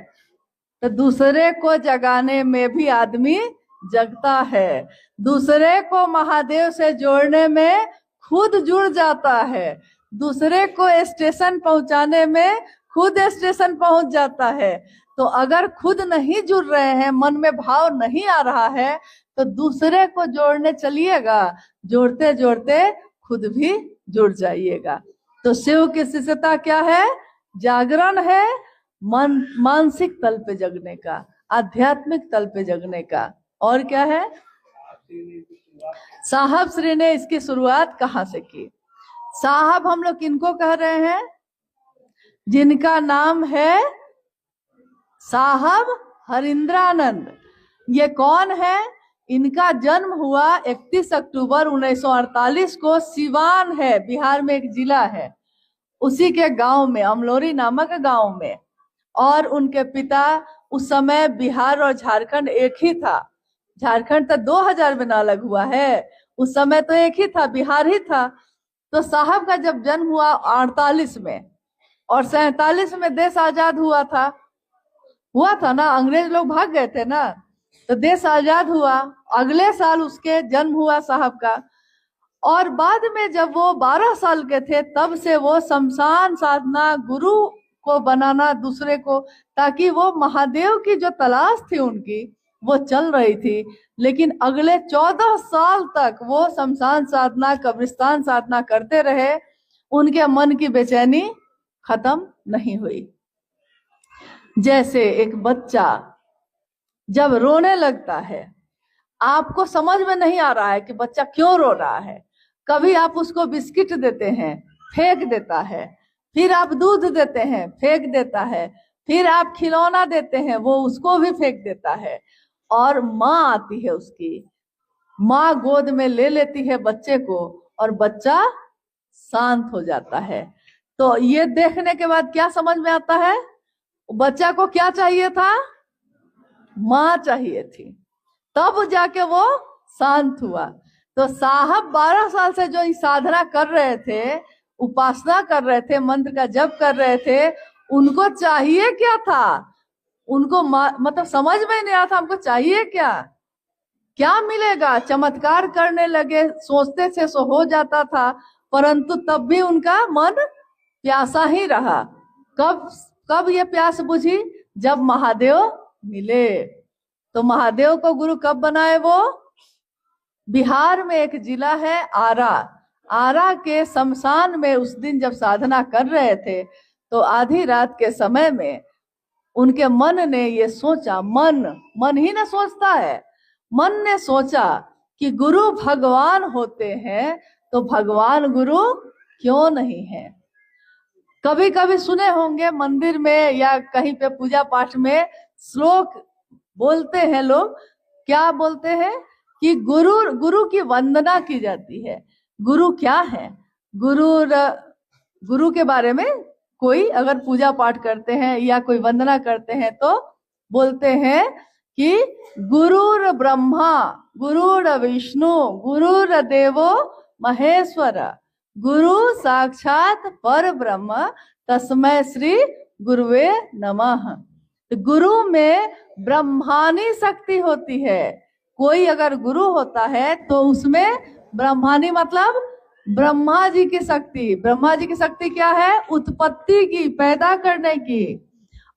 तो दूसरे को जगाने में भी आदमी जगता है, दूसरे को महादेव से जोड़ने में खुद जुड़ जाता है, दूसरे को स्टेशन पहुंचाने में खुद स्टेशन पहुंच जाता है। तो अगर खुद नहीं जुड़ रहे हैं, मन में भाव नहीं आ रहा है, तो दूसरे को जोड़ने चलिएगा, जोड़ते जोड़ते खुद भी जुड़ जाइएगा। तो शिव की शिष्यता क्या है? जागरण है, मानसिक तल पे जगने का, आध्यात्मिक तल पे जगने का। और क्या है? साहब श्री ने इसकी शुरुआत कहाँ से की? साहब हम लोग किनको कह रहे हैं? जिनका नाम है साहब हरिंद्रानंद। ये कौन है? इनका जन्म हुआ 31 अक्टूबर 1948 को, सिवान है, बिहार में एक जिला है, उसी के गांव में, अमलोरी नामक गांव में। और उनके पिता, उस समय बिहार और झारखंड एक ही था, झारखंड तो 2000 में ना अलग हुआ है, उस समय तो एक ही था, बिहार ही था। तो साहब का जब जन्म हुआ 48 में और 47 में देश आजाद हुआ था ना, अंग्रेज लोग भाग गए थे ना, तो देश आजाद हुआ। अगले साल उसके जन्म हुआ साहब का। और बाद में जब वो 12 साल के थे तब से वो शमशान साधना, गुरु को बनाना दूसरे को, ताकि वो महादेव की जो तलाश थी उनकी वो चल रही थी। लेकिन अगले 14 साल तक वो शमशान साधना, कब्रिस्तान साधना करते रहे। उनके मन की बेचैनी खत्म नहीं हुई। जैसे एक बच्चा जब रोने लगता है, आपको समझ में नहीं आ रहा है कि बच्चा क्यों रो रहा है। कभी आप उसको बिस्किट देते हैं, फेंक देता है। फिर आप दूध देते हैं, फेंक देता है। फिर आप खिलौना देते हैं, वो उसको भी फेंक देता है। और माँ आती है, उसकी माँ गोद में ले लेती है बच्चे को और बच्चा शांत हो जाता है। तो ये देखने के बाद क्या समझ में आता है, बच्चा को क्या चाहिए था, माँ चाहिए थी, तब जाके वो शांत हुआ। तो साहब 12 साल से जो साधना कर रहे थे, उपासना कर रहे थे, मंत्र का जप कर रहे थे, उनको चाहिए क्या था, उनको मतलब समझ में नहीं आता हमको चाहिए क्या, क्या मिलेगा। चमत्कार करने लगे, सोचते थे सो हो जाता था, परंतु तब भी उनका मन प्यासा ही रहा। कब ये प्यास बुझी, जब महादेव मिले। तो महादेव को गुरु कब बनाए वो, बिहार में एक जिला है आरा के शमशान में उस दिन जब साधना कर रहे थे, तो आधी रात के समय में उनके मन ने ये सोचा, मन ही ना सोचता है, मन ने सोचा कि गुरु भगवान होते हैं तो भगवान गुरु क्यों नहीं है। कभी कभी सुने होंगे मंदिर में या कहीं पे पूजा पाठ में श्लोक बोलते हैं लोग, क्या बोलते हैं कि गुरु की वंदना की जाती है। गुरु क्या है, गुरु के बारे में कोई अगर पूजा पाठ करते हैं या कोई वंदना करते हैं तो बोलते हैं कि गुरुर ब्रह्मा गुरुर विष्णु गुरुर देवो महेश्वर गुरु साक्षात पर ब्रह्म तस्मै श्री गुरुवे नमः। गुरु में ब्रह्मानी शक्ति होती है। कोई अगर गुरु होता है तो उसमें ब्रह्मानी मतलब ब्रह्मा जी की शक्ति। ब्रह्मा जी की शक्ति क्या है, उत्पत्ति की, पैदा करने की।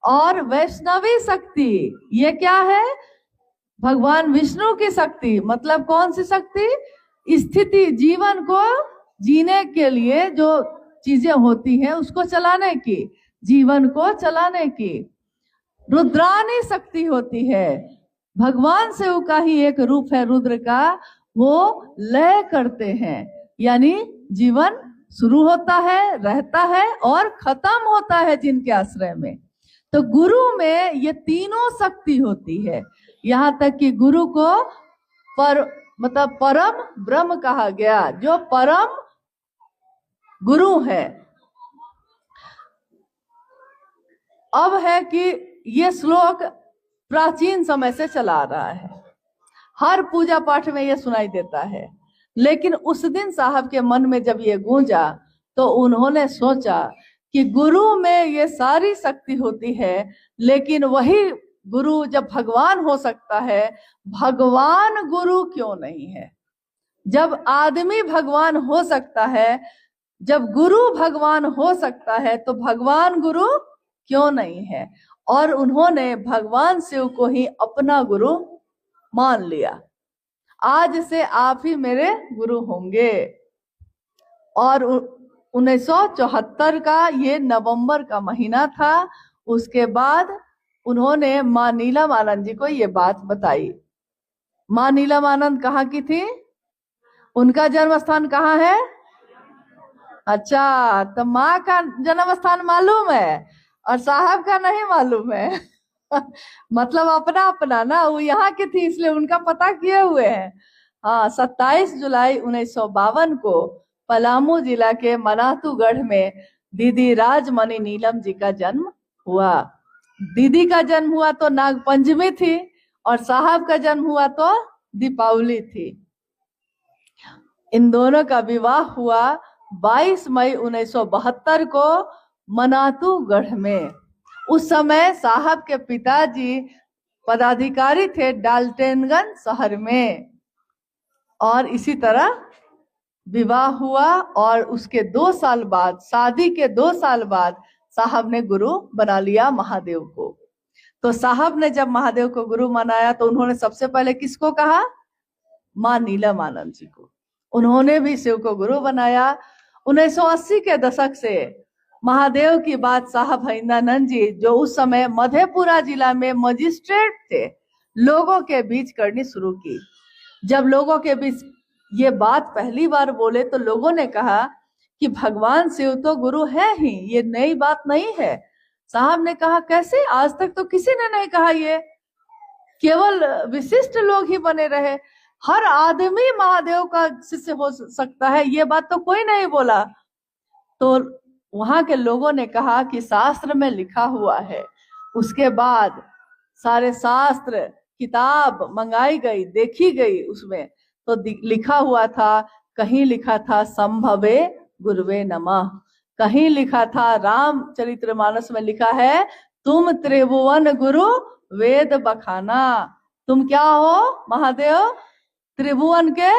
और वैष्णवी शक्ति ये क्या है, भगवान विष्णु की शक्ति। मतलब कौन सी शक्ति, स्थिति, जीवन को जीने के लिए जो चीजें होती हैं उसको चलाने की, जीवन को चलाने की। रुद्रानी शक्ति होती है, भगवान शिव का ही एक रूप है रुद्र का, वो लय करते हैं, यानी जीवन शुरू होता है, रहता है और खत्म होता है जिनके आश्रय में। तो गुरु में ये तीनों शक्ति होती है। यहाँ तक कि गुरु को मतलब परम ब्रह्म कहा गया, जो परम गुरु है। अब है कि ये श्लोक प्राचीन समय से चला आ रहा है, हर पूजा पाठ में ये सुनाई देता है। लेकिन उस दिन साहब के मन में जब ये गूंजा तो उन्होंने सोचा कि गुरु में ये सारी शक्ति होती है, लेकिन वही गुरु जब भगवान हो सकता है, भगवान गुरु क्यों नहीं है। जब आदमी भगवान हो सकता है, जब गुरु भगवान हो सकता है, तो भगवान गुरु क्यों नहीं है। और उन्होंने भगवान शिव को ही अपना गुरु मान लिया। आज से आप ही मेरे गुरु होंगे। और 1974 का ये नवंबर का महीना था। उसके बाद उन्होंने माँ नीलम आनंद जी को ये बात बताई। माँ नीलम आनंद कहाँ की थी, उनका जन्म स्थान कहाँ है। अच्छा, तो माँ का जन्म स्थान मालूम है और साहब का नहीं मालूम है। मतलब अपना अपना ना, वो यहाँ की थी इसलिए उनका पता किए हुए हैं। हाँ, 27 जुलाई 1952 को पलामू जिला के मनातूगढ़ में दीदी राजमणि नीलम जी का जन्म हुआ। दीदी का जन्म हुआ तो नागपंचमी थी और साहब का जन्म हुआ तो दीपावली थी। इन दोनों का विवाह हुआ 22 मई 1972 को मनातूगढ़ में। उस समय साहब के पिताजी पदाधिकारी थे डाल्टनगंज शहर में। और इसी तरह विवाह हुआ और उसके 2 साल बाद, शादी के 2 साल बाद साहब ने गुरु बना लिया महादेव को। तो साहब ने जब महादेव को गुरु मनाया तो उन्होंने सबसे पहले किसको कहा? मां नीलमानंद जी को। उन्होंने भी शिव को गुरु बनाया। 1980 के दशक से महादेव की बात साहब हरिंदानंद जी, जो उस समय मधेपुरा जिला में मजिस्ट्रेट थे, लोगों के बीच करनी शुरू की। जब लोगों के बीच ये बात पहली बार बोले तो लोगों ने कहा कि भगवान शिव तो गुरु है ही, ये नई बात नहीं है। साहब ने कहा कैसे? आज तक तो किसी ने नहीं कहा, ये केवल विशिष्ट लोग ही बने रहे, हर आदमी महादेव का शिष्य हो सकता है, ये बात तो कोई नहीं बोला। तो वहां के लोगों ने कहा कि शास्त्र में लिखा हुआ है। उसके बाद सारे शास्त्र किताब मंगाई गई, देखी गई, उसमें तो लिखा हुआ था, कहीं लिखा था संभवे गुरुवे नमः, कहीं लिखा था रामचरितमानस में लिखा है तुम त्रिभुवन गुरु वेद बखाना। तुम क्या हो? महादेव त्रिभुवन के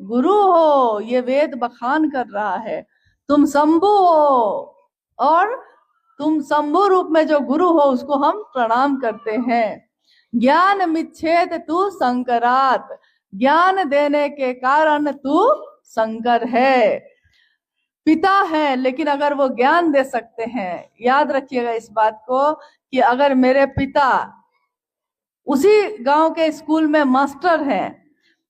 गुरु हो, ये वेद बखान कर रहा है। तुम शंभु हो और तुम शंभु रूप में जो गुरु हो उसको हम प्रणाम करते हैं। ज्ञान मिच्छेद तू शंकरात, ज्ञान देने के कारण तू शंकर है। पिता है लेकिन अगर वो ज्ञान दे सकते हैं, याद रखिएगा इस बात को कि अगर मेरे पिता उसी गांव के स्कूल में मास्टर हैं,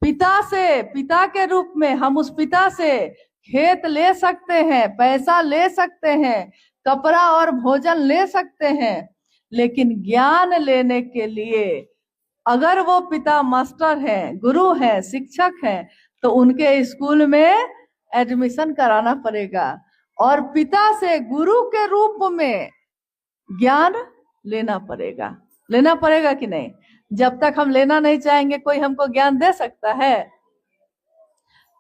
पिता के रूप में हम उस पिता से खेत ले सकते हैं, पैसा ले सकते हैं, कपड़ा और भोजन ले सकते हैं, लेकिन ज्ञान लेने के लिए अगर वो पिता मास्टर हैं, गुरु हैं, शिक्षक हैं, तो उनके स्कूल में एडमिशन कराना पड़ेगा और पिता से गुरु के रूप में ज्ञान लेना पड़ेगा कि नहीं? जब तक हम लेना नहीं चाहेंगे कोई हमको ज्ञान दे सकता है?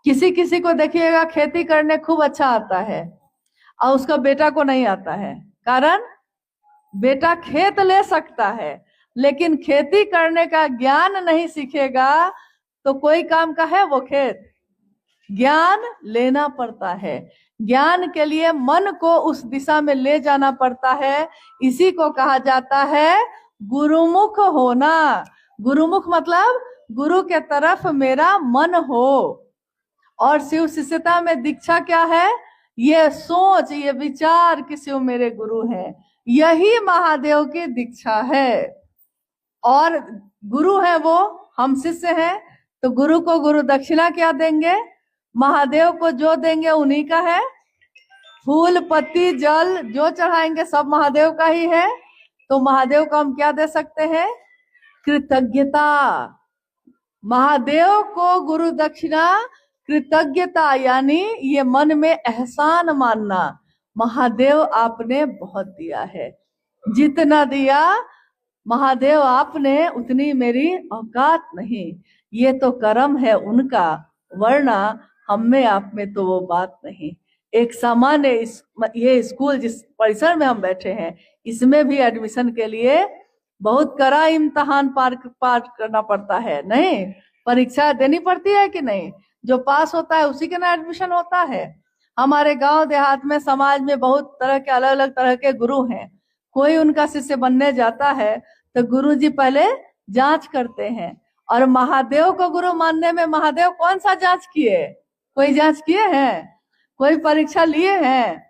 किसी को देखिएगा खेती करने खूब अच्छा आता है और उसका बेटा को नहीं आता है, कारण बेटा खेत ले सकता है लेकिन खेती करने का ज्ञान नहीं सीखेगा तो कोई काम का है वो खेत? ज्ञान लेना पड़ता है। ज्ञान के लिए मन को उस दिशा में ले जाना पड़ता है। इसी को कहा जाता है गुरुमुख होना। गुरुमुख मतलब गुरु के तरफ मेरा मन हो। और शिव शिष्यता में दीक्षा क्या है? ये सोच, ये विचार कि शिव मेरे गुरु हैं, यही महादेव की दीक्षा है। और गुरु है वो, हम शिष्य हैं, तो गुरु को गुरु दक्षिणा क्या देंगे? महादेव को जो देंगे उन्हीं का है। फूल पत्ती जल जो चढ़ाएंगे सब महादेव का ही है। तो महादेव को हम क्या दे सकते हैं? कृतज्ञता। महादेव को गुरु दक्षिणा कृतज्ञता, यानी ये मन में एहसान मानना, महादेव आपने बहुत दिया है, जितना दिया महादेव आपने उतनी मेरी औकात नहीं, ये तो कर्म है उनका, वरना हम में आप में तो वो बात नहीं। एक सामान्य ये स्कूल जिस परिसर में हम बैठे हैं, इसमें भी एडमिशन के लिए बहुत कड़ा इम्तिहान पार करना पड़ता है, नहीं? परीक्षा देनी पड़ती है कि नहीं? जो पास होता है उसी के ना एडमिशन होता है। हमारे गांव देहात में, समाज में बहुत तरह के अलग अलग तरह के गुरु हैं। कोई उनका शिष्य बनने जाता है तो गुरुजी पहले जांच करते हैं। और महादेव को गुरु मानने में महादेव कौन सा जांच किए? कोई जांच किए हैं? कोई परीक्षा लिए हैं?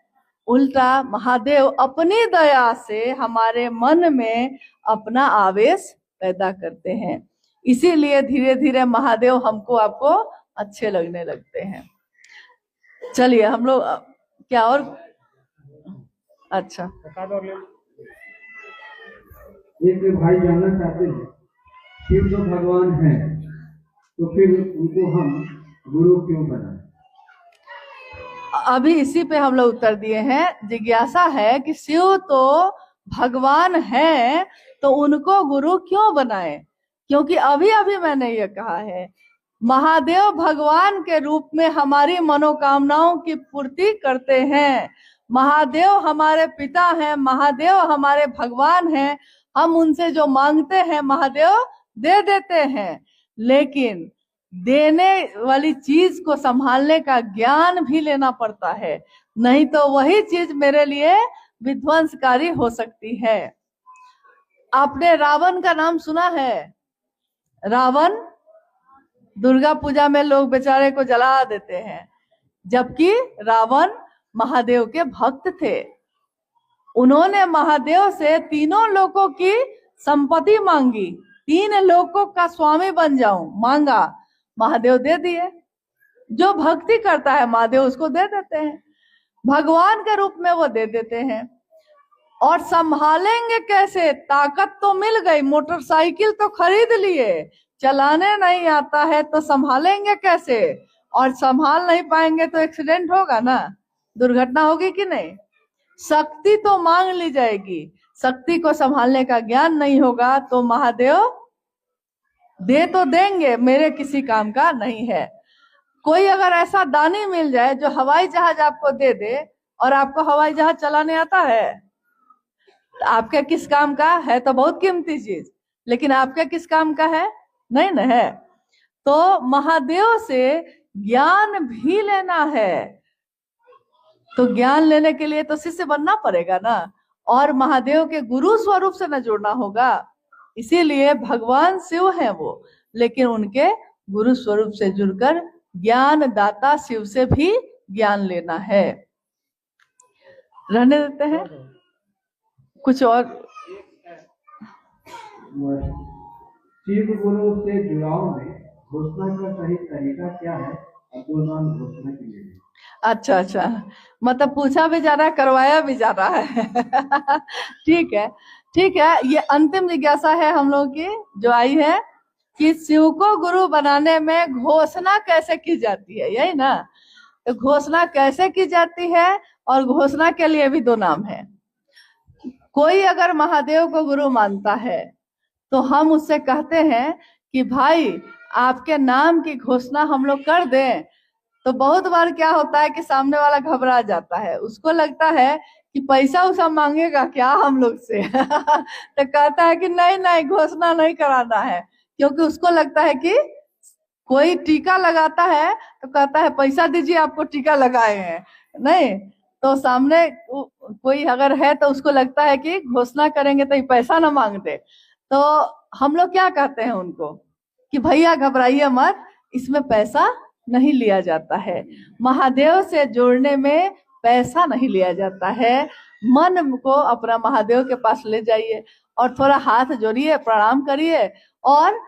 उल्टा महादेव अपनी दया से हमारे मन में अपना आवेश पैदा करते हैं। इसीलिए धीरे धीरे महादेव हमको आपको अच्छे लगने लगते हैं। चलिए हम लोग क्या और अच्छा एक भाई जानना चाहते हैं, शिव जो भगवान है तो फिर उनको हम गुरु क्यों बनाए? अभी इसी पे हम लोग उत्तर दिए हैं। जिज्ञासा है कि शिव तो भगवान है तो उनको गुरु क्यों बनाए? क्योंकि अभी अभी मैंने ये कहा है महादेव भगवान के रूप में हमारी मनोकामनाओं की पूर्ति करते हैं। महादेव हमारे पिता हैं, महादेव हमारे भगवान हैं। हम उनसे जो मांगते हैं महादेव दे देते हैं, लेकिन देने वाली चीज को संभालने का ज्ञान भी लेना पड़ता है, नहीं तो वही चीज मेरे लिए विध्वंसकारी हो सकती है। आपने रावण का नाम सुना है? रावण, दुर्गा पूजा में लोग बेचारे को जला देते हैं, जबकि रावण महादेव के भक्त थे। उन्होंने महादेव से तीनों लोकों की संपत्ति मांगी, 3 लोकों का स्वामी बन जाऊं मांगा, महादेव दे दिए। जो भक्ति करता है महादेव उसको दे देते हैं, भगवान के रूप में वो दे देते हैं। और संभालेंगे कैसे? ताकत तो मिल गई, मोटरसाइकिल तो खरीद लिए, चलाने नहीं आता है तो संभालेंगे कैसे? और संभाल नहीं पाएंगे तो एक्सीडेंट होगा ना, दुर्घटना होगी कि नहीं? शक्ति तो मांग ली जाएगी, शक्ति को संभालने का ज्ञान नहीं होगा तो महादेव दे तो देंगे, मेरे किसी काम का नहीं है। कोई अगर ऐसा दानी मिल जाए जो हवाई जहाज आपको दे दे, और आपको हवाई जहाज चलाने आता है, तो आपके किस काम का है? तो बहुत कीमती चीज, लेकिन आपके किस काम का है? नहीं न है। तो महादेव से ज्ञान भी लेना है, तो ज्ञान लेने के लिए तो शिष्य बनना पड़ेगा ना, और महादेव के गुरु स्वरूप से न जुड़ना होगा। इसीलिए भगवान शिव है वो, लेकिन उनके गुरु स्वरूप से जुड़कर ज्ञान दाता शिव से भी ज्ञान लेना है। रहने देते हैं कुछ और। शिव गुरु से जुड़ाव में घोषणा का सही तरीका क्या है? अपना नाम घोषणा के लिए। अच्छा, मतलब पूछा भी जा रहा है, करवाया भी जा रहा है। ठीक है। ये अंतिम जिज्ञासा है हम लोग की जो आई है कि शिव को गुरु बनाने में घोषणा कैसे की जाती है, यही ना? तो घोषणा कैसे की जाती है, और घोषणा के लिए भी 2 नाम है। कोई अगर महादेव को गुरु मानता है तो हम उससे कहते हैं कि भाई आपके नाम की घोषणा हम लोग कर दें। तो बहुत बार क्या होता है कि सामने वाला घबरा जाता है, उसको लगता है कि पैसा उसा मांगेगा क्या हम लोग से। तो कहता है कि नहीं घोषणा नहीं कराना है, क्योंकि उसको लगता है कि कोई टीका लगाता है तो कहता है पैसा दीजिए आपको टीका लगाए हैं, नहीं तो सामने कोई अगर है तो उसको लगता है कि घोषणा करेंगे तो ये पैसा ना मांग दे। तो हम लोग क्या कहते हैं उनको कि भैया घबराइए मत, इसमें पैसा नहीं लिया जाता है। महादेव से जोड़ने में पैसा नहीं लिया जाता है। मन को अपना महादेव के पास ले जाइए और थोड़ा हाथ जोड़िए, प्रणाम करिए, और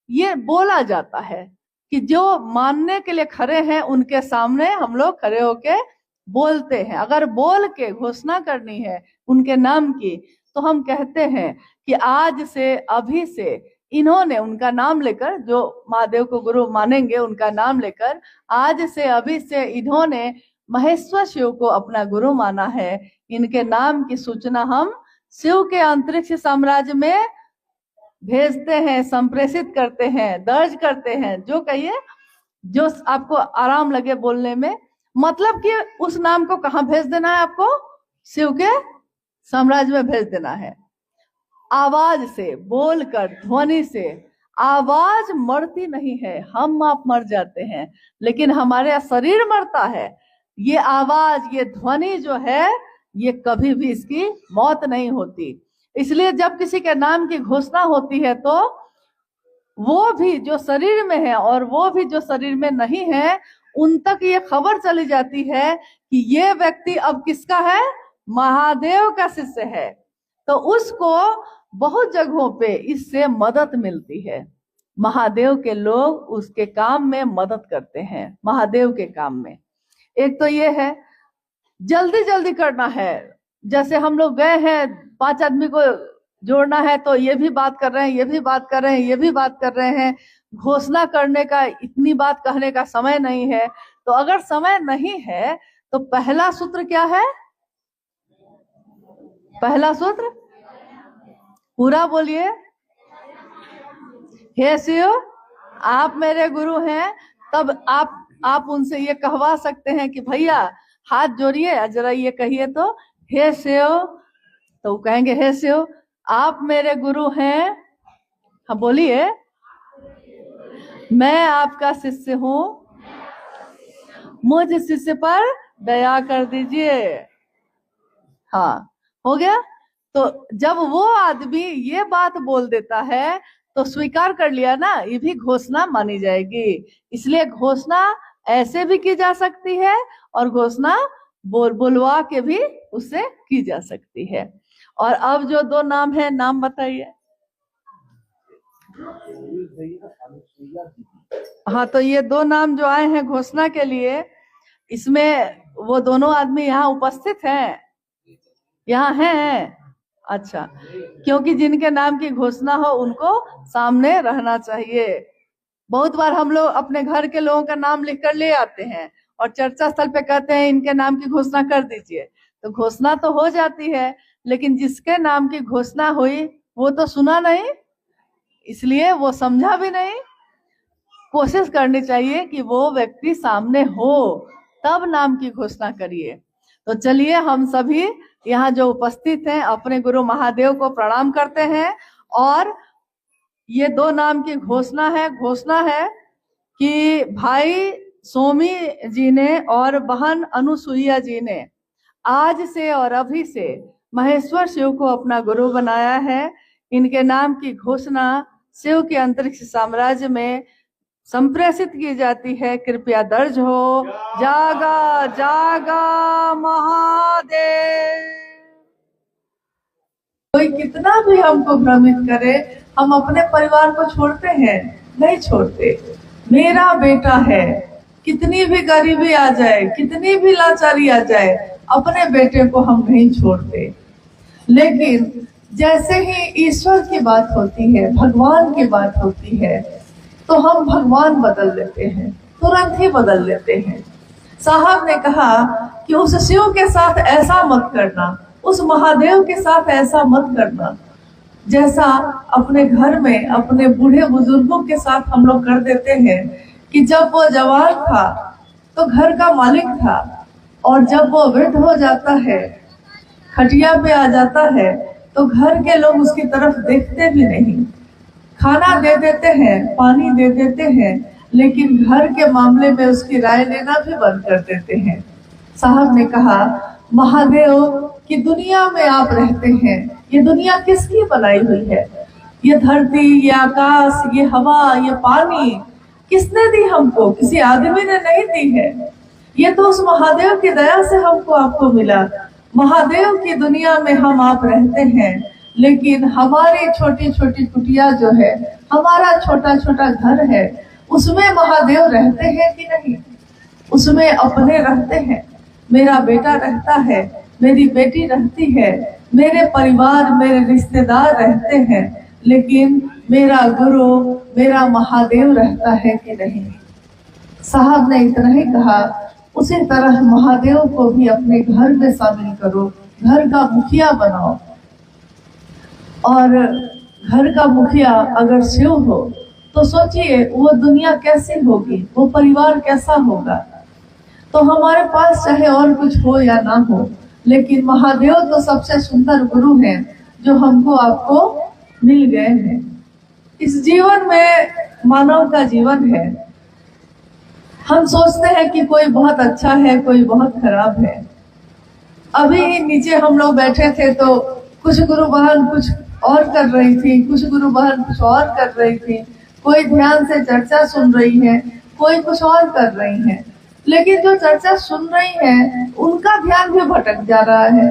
ये बोला जाता है कि जो मानने के लिए खड़े हैं उनके सामने हम लोग खड़े होके बोलते हैं। अगर बोल के घोषणा करनी है उनके नाम की तो हम कहते हैं कि आज से, अभी से इन्होंने, उनका नाम लेकर, जो महादेव को गुरु मानेंगे उनका नाम लेकर, आज से, अभी से इन्होंने महेश्वर शिव को अपना गुरु माना है। इनके नाम की सूचना हम शिव के अंतरिक्ष साम्राज्य में भेजते हैं, संप्रेषित करते हैं, दर्ज करते हैं। जो कहिए, जो आपको आराम लगे बोलने में, मतलब कि उस नाम को कहाँ भेज देना है आपको? शिव के साम्राज्य में भेज देना है। आवाज से, बोलकर, ध्वनि से। आवाज मरती नहीं है, हम आप मर जाते हैं, लेकिन हमारे शरीर मरता है। ये आवाज, ये ध्वनि जो है, ये कभी भी इसकी मौत नहीं होती। इसलिए जब किसी के नाम की घोषणा होती है तो वो भी जो शरीर में है और वो भी जो शरीर में नहीं है, उन तक ये खबर चली जाती है कि ये व्यक्ति अब किसका है? महादेव का शिष्य है। तो उसको बहुत जगहों पे इससे मदद मिलती है। महादेव के लोग उसके काम में मदद करते हैं, महादेव के काम में। एक तो ये है, जल्दी जल्दी करना है। जैसे हम लोग गए हैं, 5 आदमी को जोड़ना है तो ये भी बात कर रहे हैं, ये भी बात कर रहे हैं, ये भी बात कर रहे हैं। घोषणा करने का, इतनी बात कहने का समय नहीं है। तो अगर समय नहीं है तो पहला सूत्र क्या है? पहला सूत्र पूरा बोलिए। हे शिव आप मेरे गुरु हैं, तब आप उनसे ये कहवा सकते हैं कि भैया हाथ जोड़िए, जरा ये कहिए तो, हे शिव। तो वो कहेंगे हे शिव, आप मेरे गुरु हैं, हाँ बोलिए, मैं आपका शिष्य हूँ, मुझ शिष्य पर दया कर दीजिए। हाँ, हो गया। तो जब वो आदमी ये बात बोल देता है तो स्वीकार कर लिया ना, ये भी घोषणा मानी जाएगी। इसलिए घोषणा ऐसे भी की जा सकती है और घोषणा बुलवा के भी उससे की जा सकती है। और अब जो दो नाम है, नाम बताइए। हाँ, तो ये दो नाम जो आए हैं घोषणा के लिए, इसमें वो दोनों आदमी यहाँ उपस्थित हैं, यहाँ हैं। अच्छा, क्योंकि जिनके नाम की घोषणा हो उनको सामने रहना चाहिए। बहुत बार हम लोग अपने घर के लोगों का नाम लिख कर ले आते हैं और चर्चा स्थल पे कहते हैं इनके नाम की घोषणा कर दीजिए। तो घोषणा तो हो जाती है, लेकिन जिसके नाम की घोषणा हुई वो तो सुना नहीं, इसलिए वो समझा भी नहीं। कोशिश करनी चाहिए कि वो व्यक्ति सामने हो, तब नाम की घोषणा करिए। तो चलिए हम सभी यहाँ जो उपस्थित हैं अपने गुरु महादेव को प्रणाम करते हैं। और ये दो नाम की घोषणा है कि भाई सोमी जी ने और बहन अनुसुईया जी ने आज से और अभी से महेश्वर शिव को अपना गुरु बनाया है। इनके नाम की घोषणा शिव के अंतरिक्ष साम्राज्य में संप्रेषित की जाती है। कृपया दर्ज हो। जागा जागा महादेव। कोई कितना भी हमको भ्रमित करे, हम अपने परिवार को छोड़ते हैं? नहीं छोड़ते। मेरा बेटा है, कितनी भी गरीबी आ जाए, कितनी भी लाचारी आ जाए, अपने बेटे को हम नहीं छोड़ते। लेकिन जैसे ही ईश्वर की बात होती है, भगवान की बात होती है, तो हम भगवान बदल लेते हैं, तुरंत ही बदल लेते हैं। साहब ने कहा कि उस शिव के साथ ऐसा मत करना, उस महादेव के साथ ऐसा मत करना जैसा अपने घर में अपने बूढ़े बुजुर्गों के साथ हम लोग कर देते हैं। कि जब वो जवान था तो घर का मालिक था, और जब वो वृद्ध हो जाता है, खटिया पे आ जाता है, तो घर के लोग उसकी तरफ देखते भी नहीं। खाना दे देते हैं, पानी दे देते हैं, लेकिन घर के मामले में उसकी राय लेना भी बंद कर देते हैं। साहब ने कहा महादेव की दुनिया में आप रहते हैं, ये दुनिया किसकी बनाई हुई है? ये धरती, ये आकाश, ये हवा, ये पानी किसने दी हमको? किसी आदमी ने नहीं दी है। ये तो उस महादेव की दया से हमको आपको मिला। महादेव की दुनिया में हम आप रहते हैं, लेकिन हमारी छोटी छोटी कुटिया जो है, हमारा छोटा छोटा घर है, उसमें महादेव रहते हैं कि नहीं? उसमें अपने रहते हैं, मेरा बेटा रहता है, मेरी बेटी रहती है, मेरे परिवार, मेरे रिश्तेदार रहते हैं, लेकिन मेरा गुरु, मेरा महादेव रहता है कि नहीं? साहब ने इतना ही कहा। उसी तरह महादेव को भी अपने घर में शामिल करो, घर का मुखिया बनाओ। और घर का मुखिया अगर शिव हो तो सोचिए वो दुनिया कैसी होगी, वो परिवार कैसा होगा। तो हमारे पास चाहे और कुछ हो या ना हो, लेकिन महादेव तो सबसे सुंदर गुरु हैं जो हमको आपको मिल गए हैं। इस जीवन में मानव का जीवन है। हम सोचते हैं कि कोई बहुत अच्छा है, कोई बहुत खराब है। अभी नीचे हम लोग बैठे थे तो कुछ गुरु बहन कुछ और कर रही थी, कुछ गुरु बहन कुछ और कर रही थी, कोई ध्यान से चर्चा सुन रही है, कोई कुछ और कर रही है। लेकिन जो चर्चा सुन रही है उनका ध्यान भी भटक जा रहा है।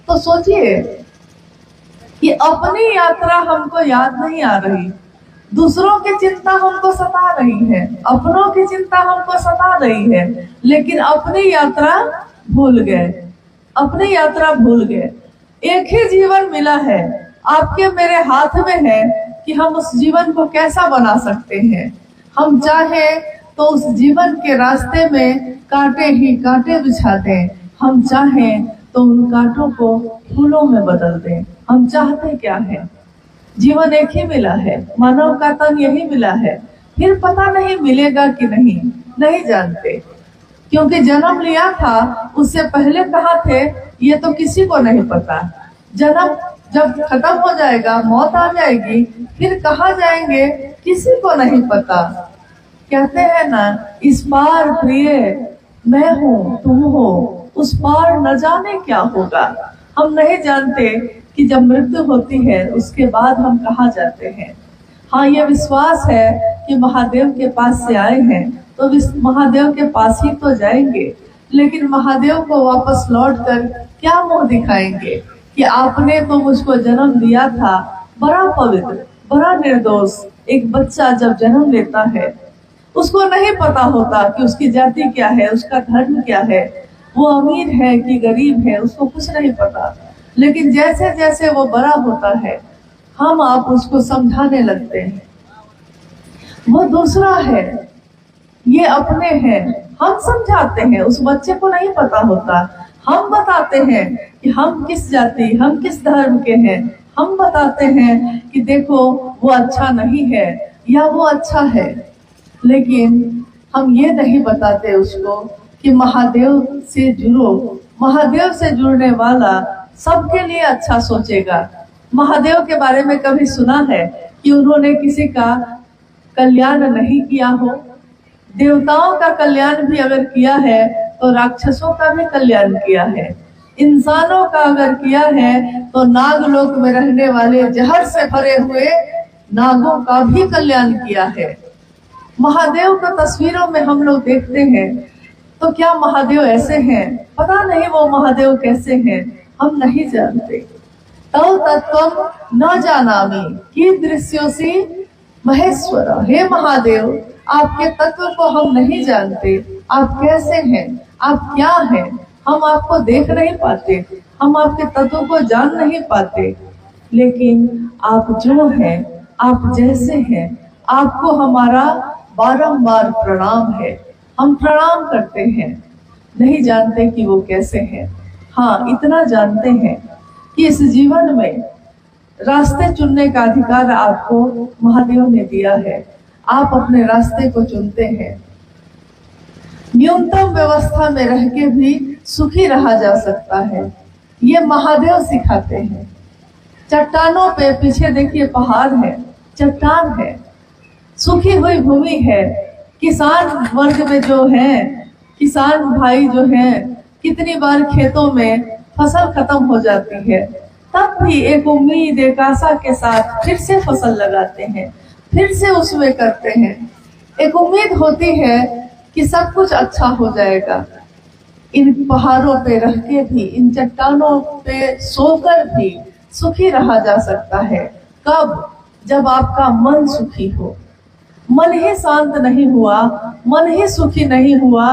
तो सोचिए कि अपनी यात्रा हमको याद नहीं आ रही, दूसरों की चिंता हमको सता रही है, अपनों की चिंता हमको सता रही है, लेकिन अपनी यात्रा भूल गए, अपनी यात्रा भूल गए। एक ही जीवन मिला है, आपके मेरे हाथ में है कि हम उस जीवन को कैसा बना सकते हैं। हम चाहे तो उस जीवन के रास्ते में कांटे ही कांटे बिछा दें, हम चाहें तो उन कांटों को फूलों में बदल दें। हम चाहते क्या है? जीवन एक ही मिला है, मानव का तन यही मिला है। फिर पता नहीं मिलेगा कि नहीं, नहीं जानते। क्योंकि जन्म लिया था, उससे पहले कहाँ थे ये तो किसी को नहीं पता। जन्म जब खत्म हो जाएगा, मौत आ जाएगी, फिर कहाँ जाएंगे किसी को नहीं पता। कहते हैं ना, इस पार प्रिय मैं हूँ तुम हो, उस पार न जाने क्या होगा। हम नहीं जानते कि जब मृत्यु होती है उसके बाद हम कहाँ जाते हैं। हाँ, ये विश्वास है कि महादेव के पास से आए हैं तो महादेव के पास ही तो जाएंगे, लेकिन महादेव को वापस लौट कर क्या मुंह दिखाएंगे कि आपने तो मुझको जन्म दिया था। बड़ा पवित्र, बड़ा निर्दोष एक बच्चा जब जन्म लेता है, उसको नहीं पता होता कि उसकी जाति क्या है, उसका धर्म क्या है, वो अमीर है कि गरीब है, उसको कुछ नहीं पता। लेकिन जैसे जैसे वो बड़ा होता है, हम आप उसको समझाने लगते हैं, वो दूसरा है, ये अपने हैं, हम समझाते हैं। उस बच्चे को नहीं पता होता, हम बताते हैं कि हम किस जाति, हम किस धर्म के हैं। हम बताते हैं कि देखो वो अच्छा नहीं है या वो अच्छा है, लेकिन हम ये नहीं बताते उसको कि महादेव से जुड़ो। महादेव से जुड़ने वाला सबके लिए अच्छा सोचेगा। महादेव के बारे में कभी सुना है कि उन्होंने किसी का कल्याण नहीं किया हो? देवताओं का कल्याण भी अगर किया है तो राक्षसों का भी कल्याण किया है। इंसानों का अगर किया है तो नागलोक में रहने वाले जहर से भरे हुए नागों का भी कल्याण किया है। महादेव को तस्वीरों में हम लोग देखते हैं, तो क्या महादेव ऐसे हैं? पता नहीं वो महादेव कैसे हैं, हम नहीं जानते। तव तत्वम न जानामि कीदृश्योऽसि महेश्वर। हे महादेव, आपके तत्व को हम नहीं जानते। आप कैसे हैं, आप क्या हैं, हम आपको देख नहीं पाते, हम आपके तत्व को जान नहीं पाते। लेकिन आप जो हैं, आप जैसे हैं, आपको हमारा बारंबार प्रणाम है। हम प्रणाम करते हैं, नहीं जानते कि वो कैसे हैं। हाँ, इतना जानते हैं कि इस जीवन में रास्ते चुनने का अधिकार आपको महादेव ने दिया है। आप अपने रास्ते को चुनते हैं। न्यूनतम व्यवस्था में रह के भी सुखी रहा जा सकता है, ये महादेव सिखाते हैं। चट्टानों पे पीछे देखिए पहाड़ है, चट्टान है, सूखी हुई भूमि है। किसान वर्ग में जो है, किसान भाई जो हैं, कितनी बार खेतों में फसल खत्म हो जाती है, तब भी एक उम्मीद, एक आशा के साथ फिर से फसल लगाते हैं, फिर से उसमें करते हैं। एक उम्मीद होती है कि सब कुछ अच्छा हो जाएगा। इन पहाड़ों पे रह के भी, इन चट्टानों पे सोकर भी सुखी रहा जा सकता है। कब? जब आपका मन सुखी हो। मन ही शांत नहीं हुआ, मन ही सुखी नहीं हुआ,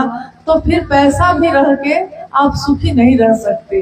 तो फिर पैसा भी रह के आप सुखी नहीं रह सकते।